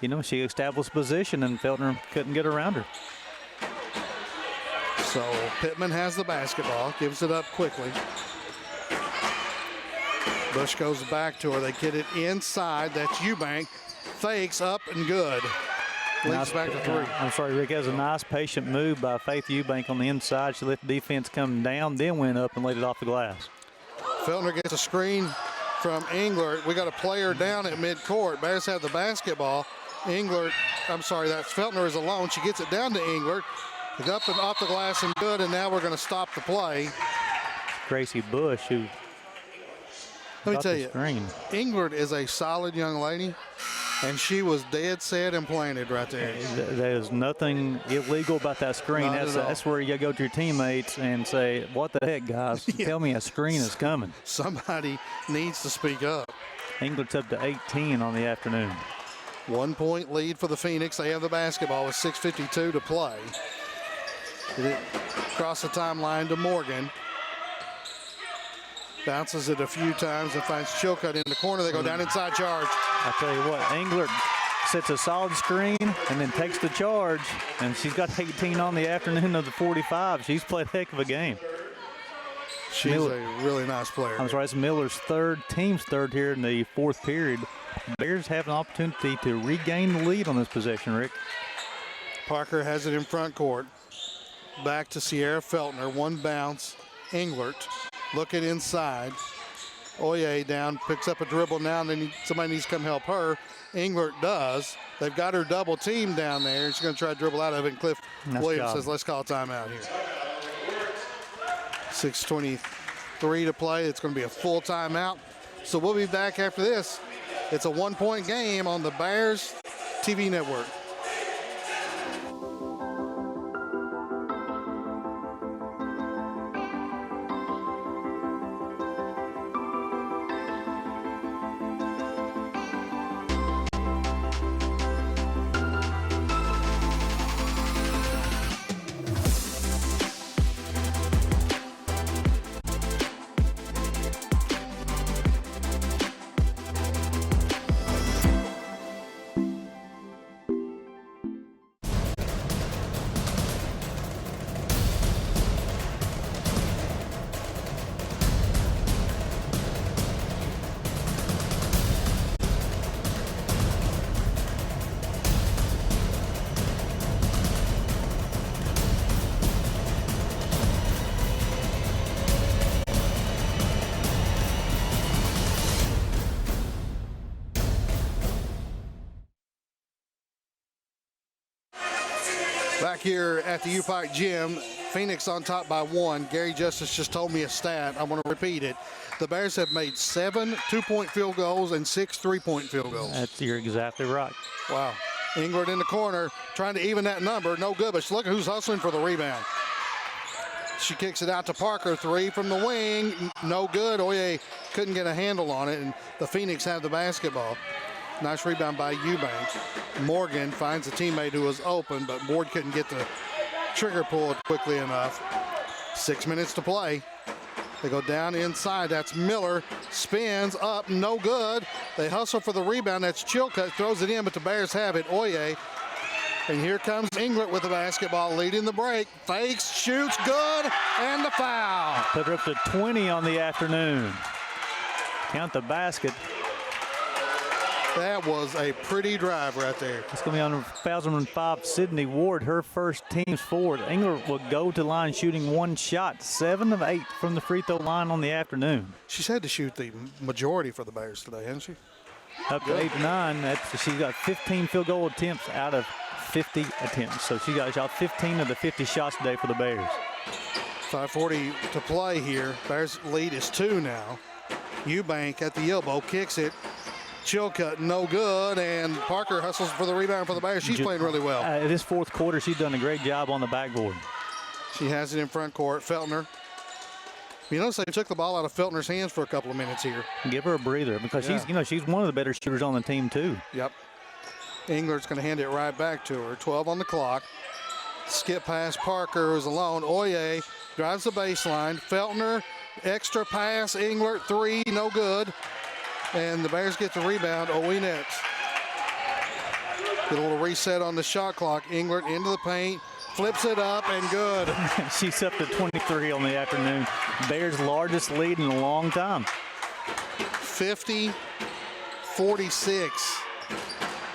then, she established position, and Feltner couldn't get around her. So Pittman has the basketball, gives it up quickly. Bush goes back to her. They get it inside. That's Eubank. Fakes up and good. Leads back to three. I'm sorry, Rick. That was a nice, patient move by Faith Eubank on the inside. She let the defense come down, then went up and laid it off the glass. Feltner gets a screen from Englert. We got a player down at midcourt. Bears have the basketball. That's Feltner is alone. She gets it down to Englert. It's up and off the glass and good, and now we're going to stop the play. Gracie Bush, who Let me tell you, Screen. Englert is a solid young lady, and she was dead set and planted right there. There's nothing illegal about that screen. Not at all. That's where you go to your teammates and say, what the heck, guys? Tell me a screen is coming. Somebody needs to speak up. England's up to 18 on the afternoon. 1 point lead for the Phoenix. They have the basketball with 6:52 to play. It across the timeline to Morgan. Bounces it a few times and finds Chilcutt in the corner. They go down inside charge. I tell you what, Englert sets a solid screen and then takes the charge, and she's got 18 on the afternoon of the 45. She's played a heck of a game. She's a really nice player. I'm sorry, it's Miller's team's third here in the fourth period. Bears have an opportunity to regain the lead on this possession, Rick. Parker has it in front court. Back to Sierra Feltner. One bounce. Englert looking inside. Oye down, picks up a dribble now, and then somebody needs to come help her. Englert does. They've got her double team down there. She's going to try to dribble out of it, and Cliff Williams says, let's call timeout here. 6:23 to play. It's going to be a full timeout. So we'll be back after this. It's a 1 point game on the Bears TV network. Back here at the UPIKE gym, Phoenix on top by 1. Gary Justice just told me a stat. I want to repeat it. The Bears have made 7 2-point field goals and 6 3-point field goals. You're exactly right. Wow. Englert in the corner, trying to even that number. No good, but look who's hustling for the rebound. She kicks it out to Parker. 3 from the wing. No good. Oye couldn't get a handle on it, and the Phoenix have the basketball. Nice rebound by Eubank. Morgan finds a teammate who was open, but Ward couldn't get the trigger pulled quickly enough. 6 minutes to play. They go down inside. That's Miller. Spins up, no good. They hustle for the rebound. That's Chilcutt. Throws it in, but the Bears have it. Oye. And here comes Englert with the basketball, leading the break. Fakes, shoots, good, and the foul. Put her up to 20 on the afternoon. Count the basket. That was a pretty drive right there. It's going to be on 2005 Sydney Ward, her first team's forward. Englert will go to line shooting 1 shot, 7 of 8 from the free throw line on the afternoon. She's had to shoot the majority for the Bears today, hasn't she? Up to 8-9. She's got 15 field goal attempts out of 50 attempts. So she got shot 15 of the 50 shots today for the Bears. 5:40 to play here. Bears lead is 2 now. Eubank at the elbow, kicks it. Chilcutt, no good, and Parker hustles for the rebound for the Bears. She's playing really well. This fourth quarter, she's done a great job on the backboard. She has it in front court. Feltner. You notice they took the ball out of Feltner's hands for a couple of minutes here. Give her a breather because she's one of the better shooters on the team too. Yep. Englert's going to hand it right back to her. 12 on the clock. Skip past Parker, who's alone. Oye drives the baseline. Feltner, extra pass. Englert, 3, no good. And the Bears get the rebound. Owe next. Get a little reset on the shot clock. Englert into the paint, flips it up, and good. She's up to 23 on the afternoon. Bears' largest lead in a long time. 50-46.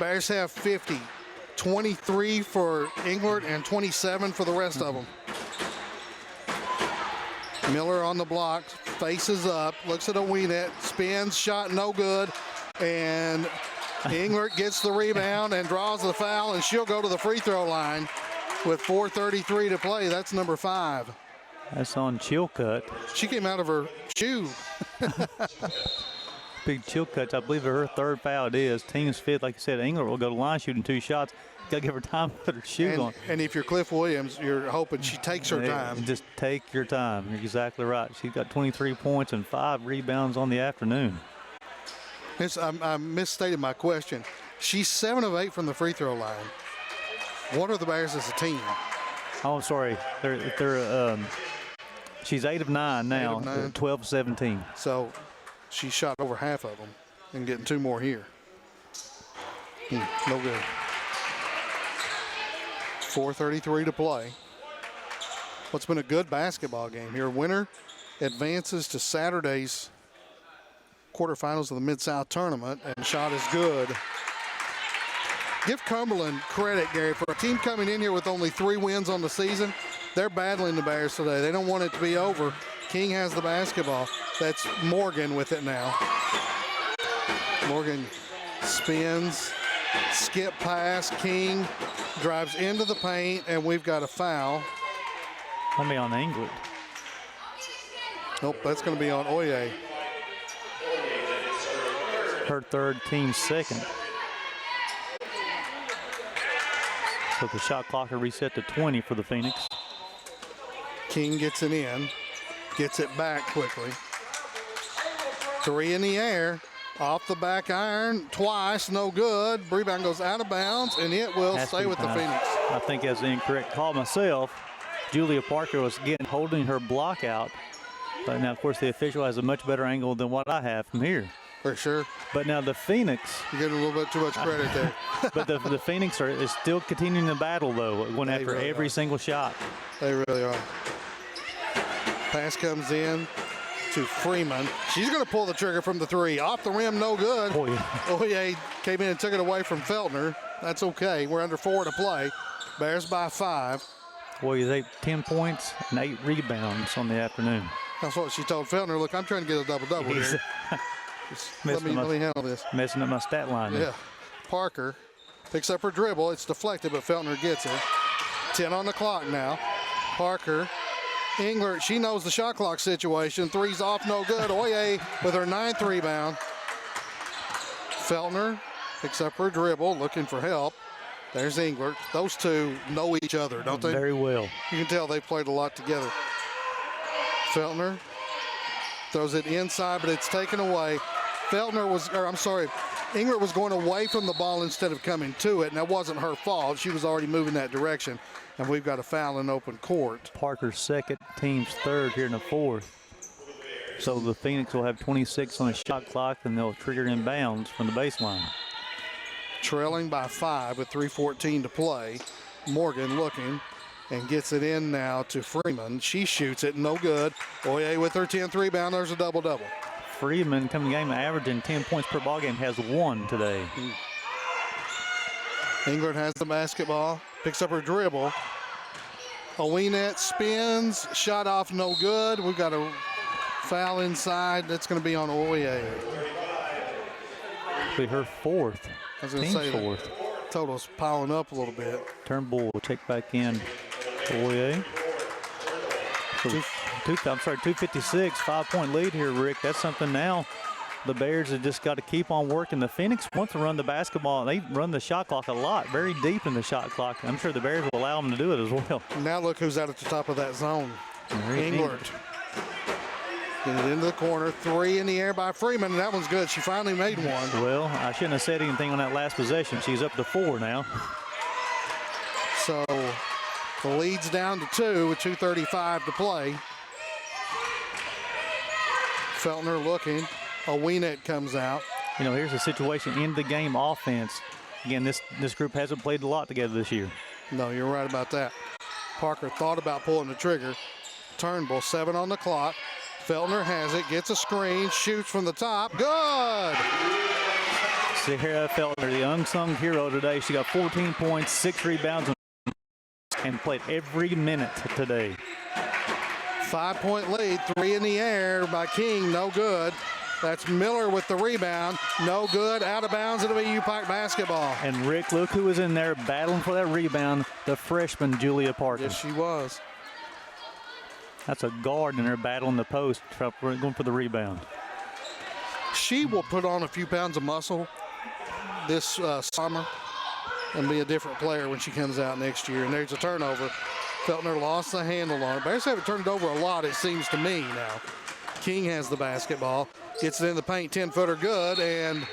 Bears have 50. 23 for Englert and 27 for the rest of them. Miller on the block, faces up, looks at a Weenet, spins, shot no good, and Englert gets the rebound and draws the foul, and she'll go to the free throw line with 4:33 to play. That's number 5. That's on Chilcutt. She came out of her shoe. big Chilcutt's, I believe her third foul it is. Team's fifth, like I said, England will go to line shooting 2 shots. Got to give her time to put her shoe on. And if you're Cliff Williams, you're hoping she takes her time. Just take your time. You're exactly right. She's got 23 points and 5 rebounds on the afternoon. I misstated my question. She's 7 of 8 from the free throw line. What are the Bears as a team? Oh, I'm sorry. She's 8 of 9 now. 8 of 9. 12-17. So she shot over half of them and getting 2 more here. No good. 4:33 to play. What's been a good basketball game here. Winner advances to Saturday's quarterfinals of the Mid-South Tournament, and shot is good. Give Cumberland credit, Gary, for a team coming in here with only 3 wins on the season. They're battling the Bears today. They don't want it to be over. King has the basketball. That's Morgan with it now. Morgan spins, skip pass. King drives into the paint, and we've got a foul. Let me on England. Nope, that's going to be on Oye. Her third, team second. So the shot clock will reset to 20 for the Phoenix. King gets it in, gets it back quickly. 3 in the air, off the back iron, twice, no good. Rebound goes out of bounds, and it will stay with the Phoenix. I think that's the incorrect call myself. Julia Parker was holding her block out. But now, of course, the official has a much better angle than what I have from here. For sure. But now the Phoenix. You're getting a little bit too much credit there. But the Phoenix is still continuing the battle, though, going after really every single shot. They really are. Pass comes in to Freeman. She's going to pull the trigger from the 3. Off the rim, no good. Oye came in and took it away from Feltner. That's okay. We're under 4 to play. Bears by 5. Oye, 10 points and 8 rebounds on the afternoon. That's what she told Feltner. Look, I'm trying to get a double-double here. Let me handle this. Messing up my stat line. Yeah. Parker picks up her dribble. It's deflected, but Feltner gets it. 10 on the clock now. Parker. Englert, she knows the shot clock situation. 3's off, no good. Oye with her 9th rebound. Feltner picks up her dribble, looking for help. There's Englert. Those two know each other, don't they? Very well. You can tell they played a lot together. Feltner throws it inside, but it's taken away. Englert was going away from the ball instead of coming to it, and that wasn't her fault. She was already moving that direction, and we've got a foul in open court. Parker's second, team's third here in the 4th. So the Phoenix will have 26 on the shot clock, and they'll trigger inbounds from the baseline. Trailing by 5 with 3:14 to play. Morgan looking and gets it in now to Freeman. She shoots it, no good. Oye with her 10th rebound. There's a double-double. Freeman coming game averaging 10 points per ball game, has 1 today. Englert has the basketball, picks up her dribble. Owinette spins, shot off, no good. We've got a foul inside. That's going to be on Oye. Be her 4th. I was going to say 4th. Total's piling up a little bit. Turnbull will check back in. Oye. 256, 5-point lead here, Rick. That's something now. The Bears have just got to keep on working. The Phoenix wants to run the basketball. They run the shot clock a lot, very deep in the shot clock. I'm sure the Bears will allow them to do it as well. Now look who's out at the top of that zone. Englert. Get it into the corner. 3 in the air by Freeman, and that one's good. She finally made one. Well, I shouldn't have said anything on that last possession. She's up to 4 now. So the lead's down to 2 with 2:35 to play. Feltner looking. Owinette comes out. You know, here's a situation in the game offense. Again, this group hasn't played a lot together this year. No, you're right about that. Parker thought about pulling the trigger. Turnbull, 7 on the clock. Feltner has it, gets a screen, shoots from the top. Good! Sierra Feltner, the unsung hero today. She got 14 points, 6 rebounds, and played every minute today. 5-point lead, 3 in the air by King, no good. That's Miller with the rebound, no good, out of bounds. It'll be UPIKE basketball. And Rick, look who was in there battling for that rebound, the freshman Julia Parker. Yes, she was. That's a guard in there battling the post, going for the rebound. She will put on a few pounds of muscle this summer and be a different player when she comes out next year. And there's a turnover. Feltner lost the handle on it. Bears haven't turned it over a lot, it seems to me now. King has the basketball. Gets it in the paint, 10-footer good, and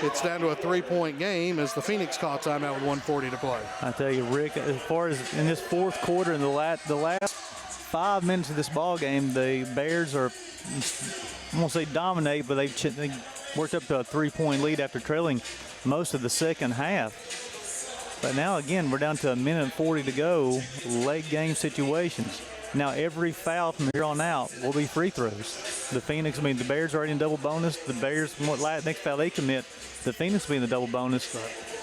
it's down to a 3-point game as the Phoenix call timeout with 1:40 to play. I tell you, Rick, as far as in this fourth quarter, in the last 5 minutes of this ball game, the Bears are, I won't say dominate, but they worked up to a 3-point lead after trailing most of the second half. But now, again, we're down to a minute and 40 to go, late game situations. Now, every foul from here on out will be free throws. The Bears are already in double bonus. The Bears, next foul they commit, the Phoenix will be in the double bonus.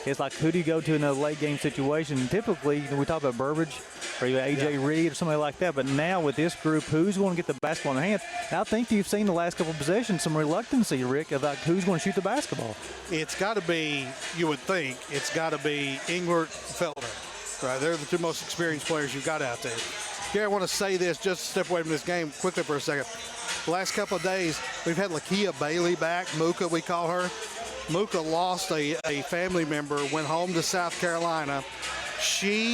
It's like, who do you go to in a late game situation? Typically, we talk about Burbridge or A.J. Reed or somebody like that. But now with this group, who's going to get the basketball in their hands? I think you've seen the last couple of possessions some reluctancy, Rick, about who's going to shoot the basketball. It's got to be, you would think, it's got to be Englert, Feltner. Right, they're the two most experienced players you've got out there. Gary, I want to say this, just to step away from this game quickly for a second. The last couple of days, we've had Lakia Bailey back, Mooka we call her. Mooka lost a family member, went home to South Carolina. She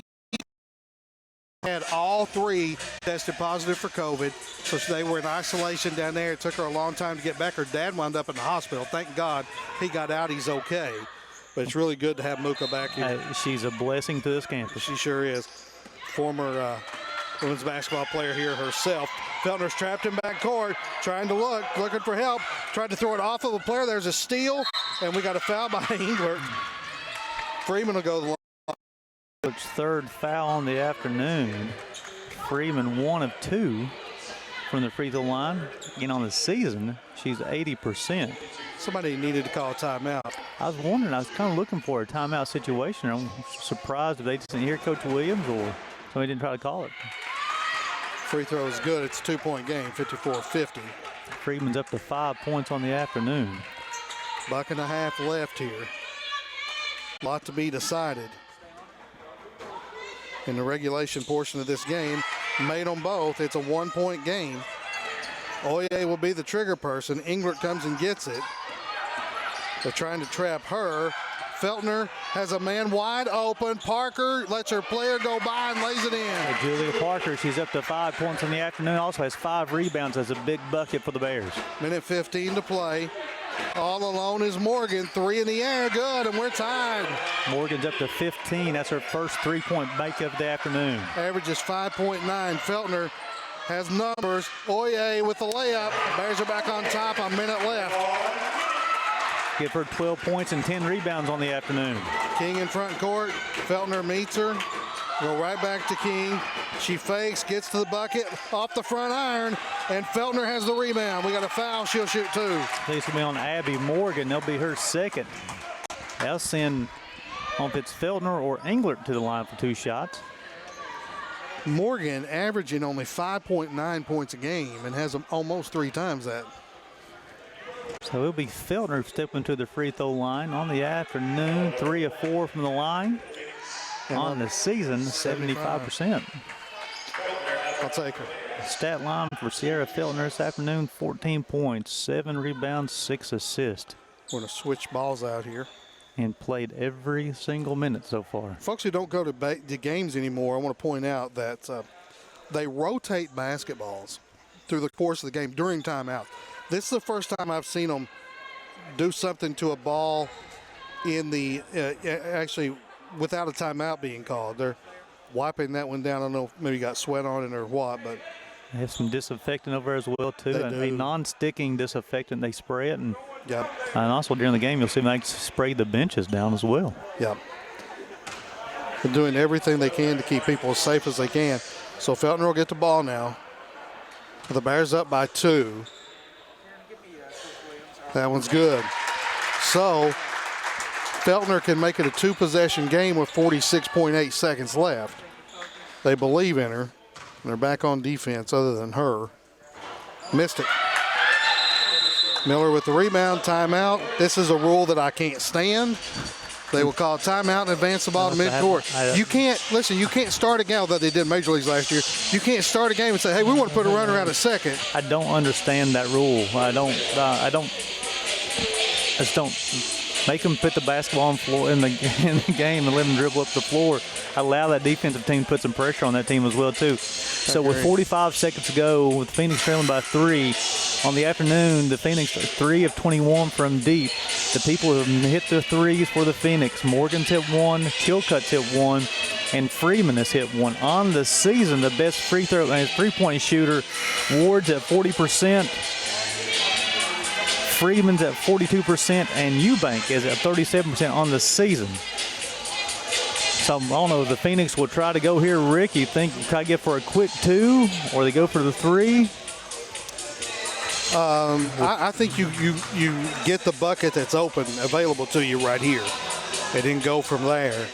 had all three tested positive for COVID, so they were in isolation down there. It took her a long time to get back. Her dad wound up in the hospital. Thank God he got out, he's okay. But it's really good to have Mooka back here. She's a blessing to this campus. She sure is. Former women's basketball player here herself. Feltner's trapped in backcourt, trying to looking for help. Tried to throw it off of a player. There's a steal, and we got a foul by Englert. Freeman will go to the line. Third foul on the afternoon. Freeman 1 of 2 from the free throw line. Again, on the season, she's 80%. Somebody needed to call a timeout. I was wondering, I was kind of looking for a timeout situation. I'm surprised if they didn't hear Coach Williams or somebody didn't try to call it. Free throw is good. It's a 2-point game, 54-50. Freeman's up to 5 points on the afternoon. Buck and a half left here. A lot to be decided. In the regulation portion of this game, made on both. It's a 1-point game. Oye will be the trigger person. Englert comes and gets it. They're trying to trap her. Feltner has a man wide open. Parker lets her player go by and lays it in. Julia Parker, she's up to 5 points in the afternoon. Also has 5 rebounds as a big bucket for the Bears. Minute 15 to play. All alone is Morgan. 3 in the air, good, and we're tied. Morgan's up to 15. That's her first 3-point make of the afternoon. Average is 5.9. Feltner has numbers. Oye with the layup. Bears are back on top. A minute left. Give her 12 points and 10 rebounds on the afternoon. King in front court. Feltner meets her. Go right back to King. She fakes, gets to the bucket, off the front iron, and Feltner has the rebound. We got a foul. She'll shoot 2. This will be on Abby Morgan. They'll be her second. They'll send, I don't know if it's Feltner or Englert to the line for 2 shots. Morgan averaging only 5.9 points a game and has them almost 3 times that. So it'll be Feltner stepping to the free throw line on the afternoon. 3 of 4 from the line. And on the season, 75%. I'll take her. Stat line for Sierra Feltner this afternoon, 14 points, 7 rebounds, 6 assists. We're going to switch balls out here. And played every single minute so far. Folks who don't go to the games anymore, I want to point out that they rotate basketballs through the course of the game during timeout. This is the first time I've seen them do something to a ball in the actually without a timeout being called. They're wiping that one down. I don't know if maybe got sweat on it or what, but they have some disinfectant over there as well too. They do. A non-sticking disinfectant. They spray it, and yeah. And also during the game, you'll see them spray the benches down as well. Yeah. They're doing everything they can to keep people as safe as they can. So Feltner will get the ball now. The Bears up by 2. That one's good. So Feltner can make it a 2-possession game with 46.8 seconds left. They believe in her. And they're back on defense other than her. Missed it. Miller with the rebound, timeout. This is a rule that I can't stand. They will call timeout and advance the ball to midcourt. You can't, listen, you can't start a game, although they did in Major Leagues last year. You can't start a game and say, hey, we want to put a runner out at second. I don't understand that rule. I don't. Just don't make them put the basketball on the floor in the game and let them dribble up the floor. Allow that defensive team to put some pressure on that team as well, too. So with 45 seconds to go, with Phoenix trailing by 3, on the afternoon, the Phoenix 3 of 21 from deep. The people who have hit their threes for the Phoenix. Morgan's hit 1, Chilcutt's hit 1, and Freeman has hit 1. On the season, the best free throw and three-point shooter, Ward's at 40%. Freeman's at 42%, and Eubank is at 37% on the season. So I don't know if the Phoenix will try to go here, Rick. You think try to get for a quick 2, or they go for the 3? I think you get the bucket that's open available to you right here, and then go from there.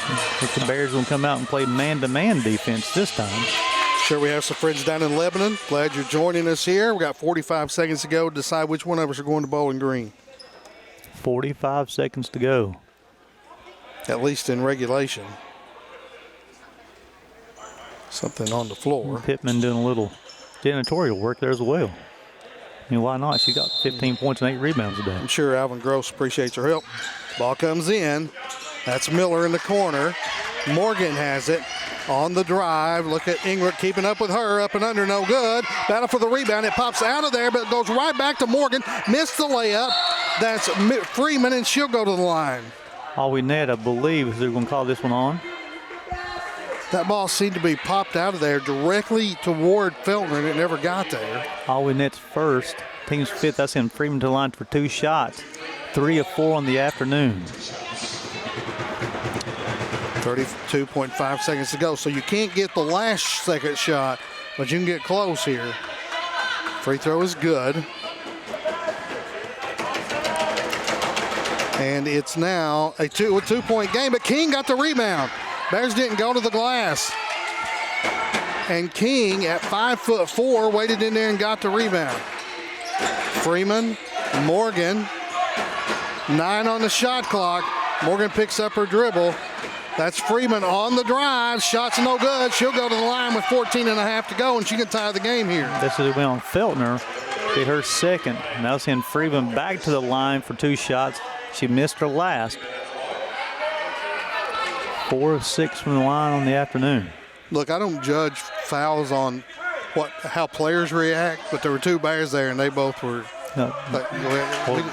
I think the Bears will come out and play man-to-man defense this time. Sure, we have some friends down in Lebanon. Glad you're joining us here. We got 45 seconds to go to decide which one of us are going to Bowling Green. 45 seconds to go. At least in regulation. Something on the floor. Pittman doing a little janitorial work there as well. I mean, why not? She got 15 points and 8 rebounds today. I'm sure Alvin Gross appreciates her help. Ball comes in. That's Miller in the corner. Morgan has it on the drive. Look at Englert keeping up with her. Up and under, no good. Battle for the rebound. It pops out of there, but it goes right back to Morgan. Missed the layup. That's Freeman, and she'll go to the line. All net, I believe, is they're going to call this one on. That ball seemed to be popped out of there directly toward Feltner, and it never got there. All net's first. Team's fifth. That's in Freeman to the line for 2 shots. 3 of 4 on the afternoon. 32.5 seconds to go. So you can't get the last second shot, but you can get close here. Free throw is good. And it's now a 2-point game, but King got the rebound. Bears didn't go to the glass. And King at 5'4" waited in there and got the rebound. Freeman, Morgan, 9 on the shot clock. Morgan picks up her dribble. That's Freeman on the drive. Shot's no good. She'll go to the line with 14.5 to go, and she can tie the game here. This is went on Feltner. Hit her second. Now send Freeman back to the line for 2 shots. She missed her last. 4 of 6 from the line on the afternoon. Look, I don't judge fouls on how players react, but there were 2 Bears there, and they both were. No. What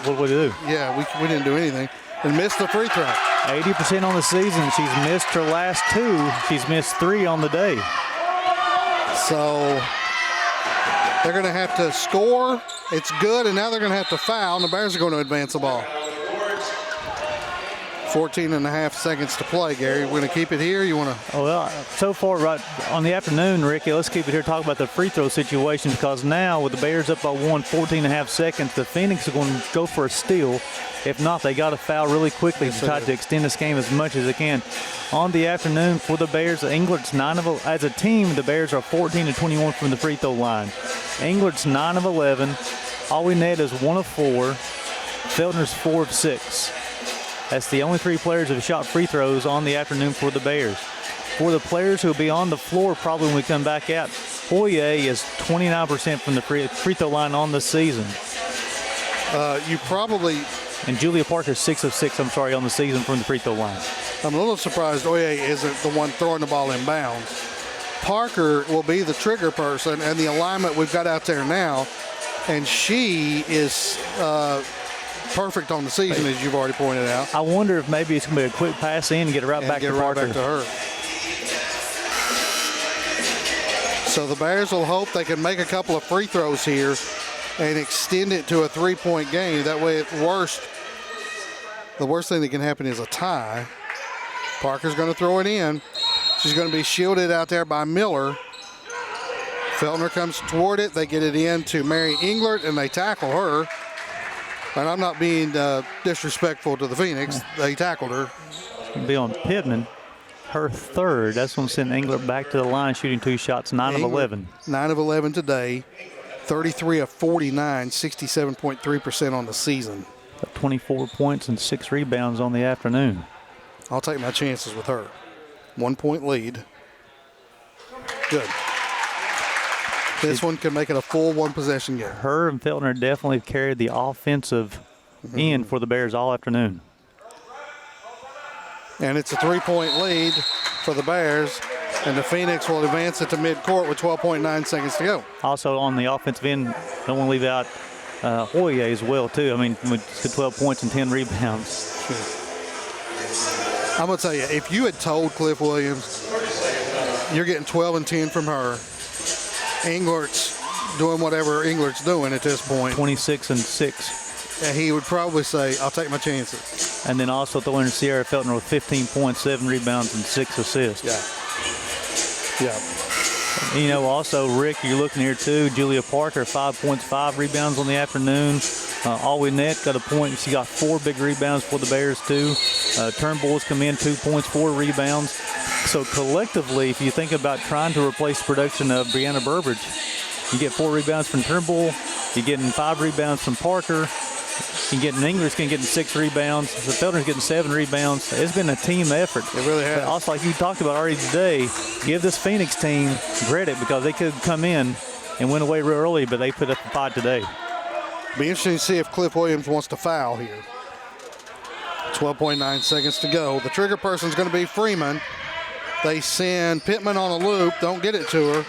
did we do? Yeah, we didn't do anything. And missed the free throw. 80% on the season. She's missed her last 2. She's missed 3 on the day. So they're going to have to score. It's good, and now they're going to have to foul, and the Bears are going to advance the ball. 14.5 seconds to play, Gary. We're going to keep it here. You want to? Oh, well, so far right on the afternoon, Ricky, let's keep it here. Talk about the free throw situation, because now with the Bears up by 14.5 seconds, the Phoenix are going to go for a steal. If not, they got to foul really quickly to try to extend this game as much as they can. On the afternoon for the Bears, Englert's 9 of as a team, the Bears are 14 of 21 from the free throw line. Englert's 9 of 11. Ollie Ned is 1 of 4. Feltner's 4 of 6. That's the only 3 players who have shot free throws on the afternoon for the Bears. For the players who will be on the floor probably when we come back out, Hoyer is 29% from the free throw line on the season. You probably... And Julia Parker 6 of 6, on the season from the free throw line. I'm a little surprised Oye isn't the one throwing the ball in bounds. Parker will be the trigger person, and the alignment we've got out there now, and she is perfect on the season, as you've already pointed out. I wonder if maybe it's going to be a quick pass in and get it right back to Parker. Back to her. So the Bears will hope they can make a couple of free throws here and extend it to a 3-point game. That way, at worst, the worst thing that can happen is a tie. Parker's going to throw it in. She's going to be shielded out there by Miller. Feltner comes toward it. They get it in to Mary Englert, and they tackle her. And I'm not being disrespectful to the Phoenix. They tackled her. It's going to be on Pittman. Her third. That's going to send Englert back to the line, shooting 2 shots, 9 of 11. 9 of 11 today. 33 of 49, 67.3% on the season. 24 points and 6 rebounds on the afternoon. I'll take my chances with her. 1-point lead. Good. This one can make it a full one-possession game. Her and Feltner definitely carried the offensive end for the Bears all afternoon. And it's a 3-point lead for the Bears, and the Phoenix will advance it to midcourt with 12.9 seconds to go. Also on the offensive end, don't want to leave out Hoyer as well, too. I mean, with 12 points and 10 rebounds. I'm going to tell you, if you had told Cliff Williams you're getting 12 and 10 from her, Englert's doing whatever Englert's doing at this point. 26 and 6. And he would probably say, I'll take my chances. And then also throwing in Sierra Feltner with 15 points, 7 rebounds, and 6 assists. Yeah. You know, also, Rick, you're looking here, too. Julia Parker, 5 points, 5 rebounds on the afternoon. Alway Net got a point. She got 4 big rebounds for the Bears, too. Turnbull's come in 2 points, 4 rebounds. So collectively, if you think about trying to replace the production of Brianna Burbridge, you get 4 rebounds from Turnbull. You're getting 5 rebounds from Parker. You're getting English getting 6 rebounds. The Felder's getting 7 rebounds. It's been a team effort. It really has. But also, like you talked about already today, give this Phoenix team credit because they could come in and win away real early, but they put up a fight today. Be interesting to see if Cliff Williams wants to foul here. 12.9 seconds to go. The trigger person is going to be Freeman. They send Pittman on a loop. Don't get it to her.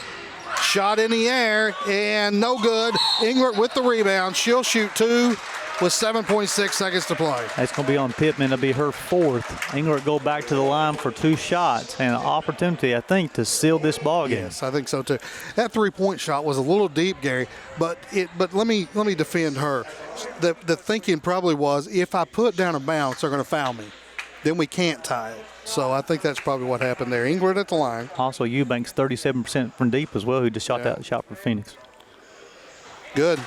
Shot in the air and no good. Englert with the rebound. She'll shoot 2 with 7.6 seconds to play. That's going to be on Pittman. It'll be her 4th. Englert go back to the line for 2 shots and an opportunity, I think, to seal this ball game. Yes, I think so too. That 3-point shot was a little deep, Gary, but let me defend her. The thinking probably was, if I put down a bounce, they're going to foul me. Then we can't tie it. So I think that's probably what happened there. Englert at the line. Also, Eubanks 37% from deep as well, who just shot that shot for Phoenix. Good.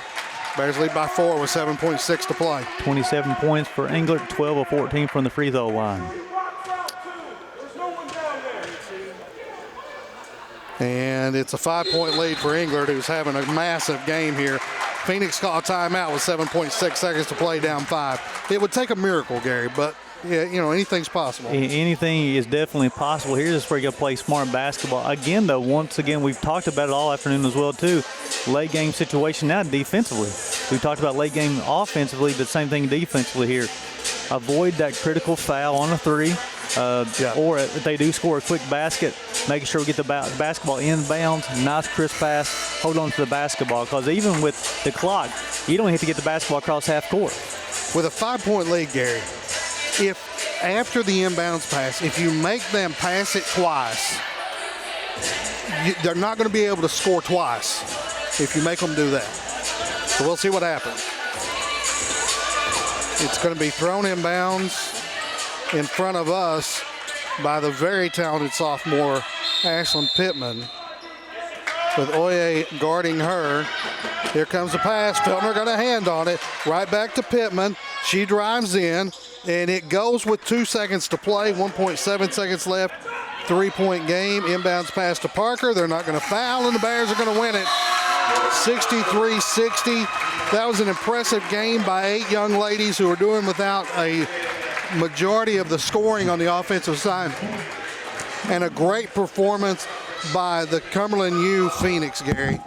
Bears lead by 4 with 7.6 to play. 27 points for Englert, 12 of 14 from the free throw line. And it's a 5-point lead for Englert, who's having a massive game here. Phoenix called a timeout with 7.6 seconds to play, down 5. It would take a miracle, Gary, but yeah, you know, anything's possible. Anything is definitely possible. Here's where you got to play smart basketball. Again, though, once again, we've talked about it all afternoon as well, too. Late game situation now defensively. We talked about late game offensively, but same thing defensively here. Avoid that critical foul on a 3. Or if they do score a quick basket, making sure we get the basketball inbounds, nice crisp pass, hold on to the basketball, because even with the clock, you don't have to get the basketball across half court. With a 5-point lead, Gary, if after the inbounds pass, if you make them pass it twice, they're not going to be able to score twice if you make them do that. So we'll see what happens. It's going to be thrown inbounds in front of us by the very talented sophomore Ashlyn Pittman, with Oye guarding her. Here comes the pass. Feltner got a hand on it. Right back to Pittman. She drives in, and it goes with 2 seconds to play. 1.7 seconds left. 3-point game. Inbounds pass to Parker. They're not going to foul, and the Bears are going to win it. 63-60. That was an impressive game by 8 young ladies who are doing without a majority of the scoring on the offensive side. And a great performance by the Cumberland U Phoenix, Gary.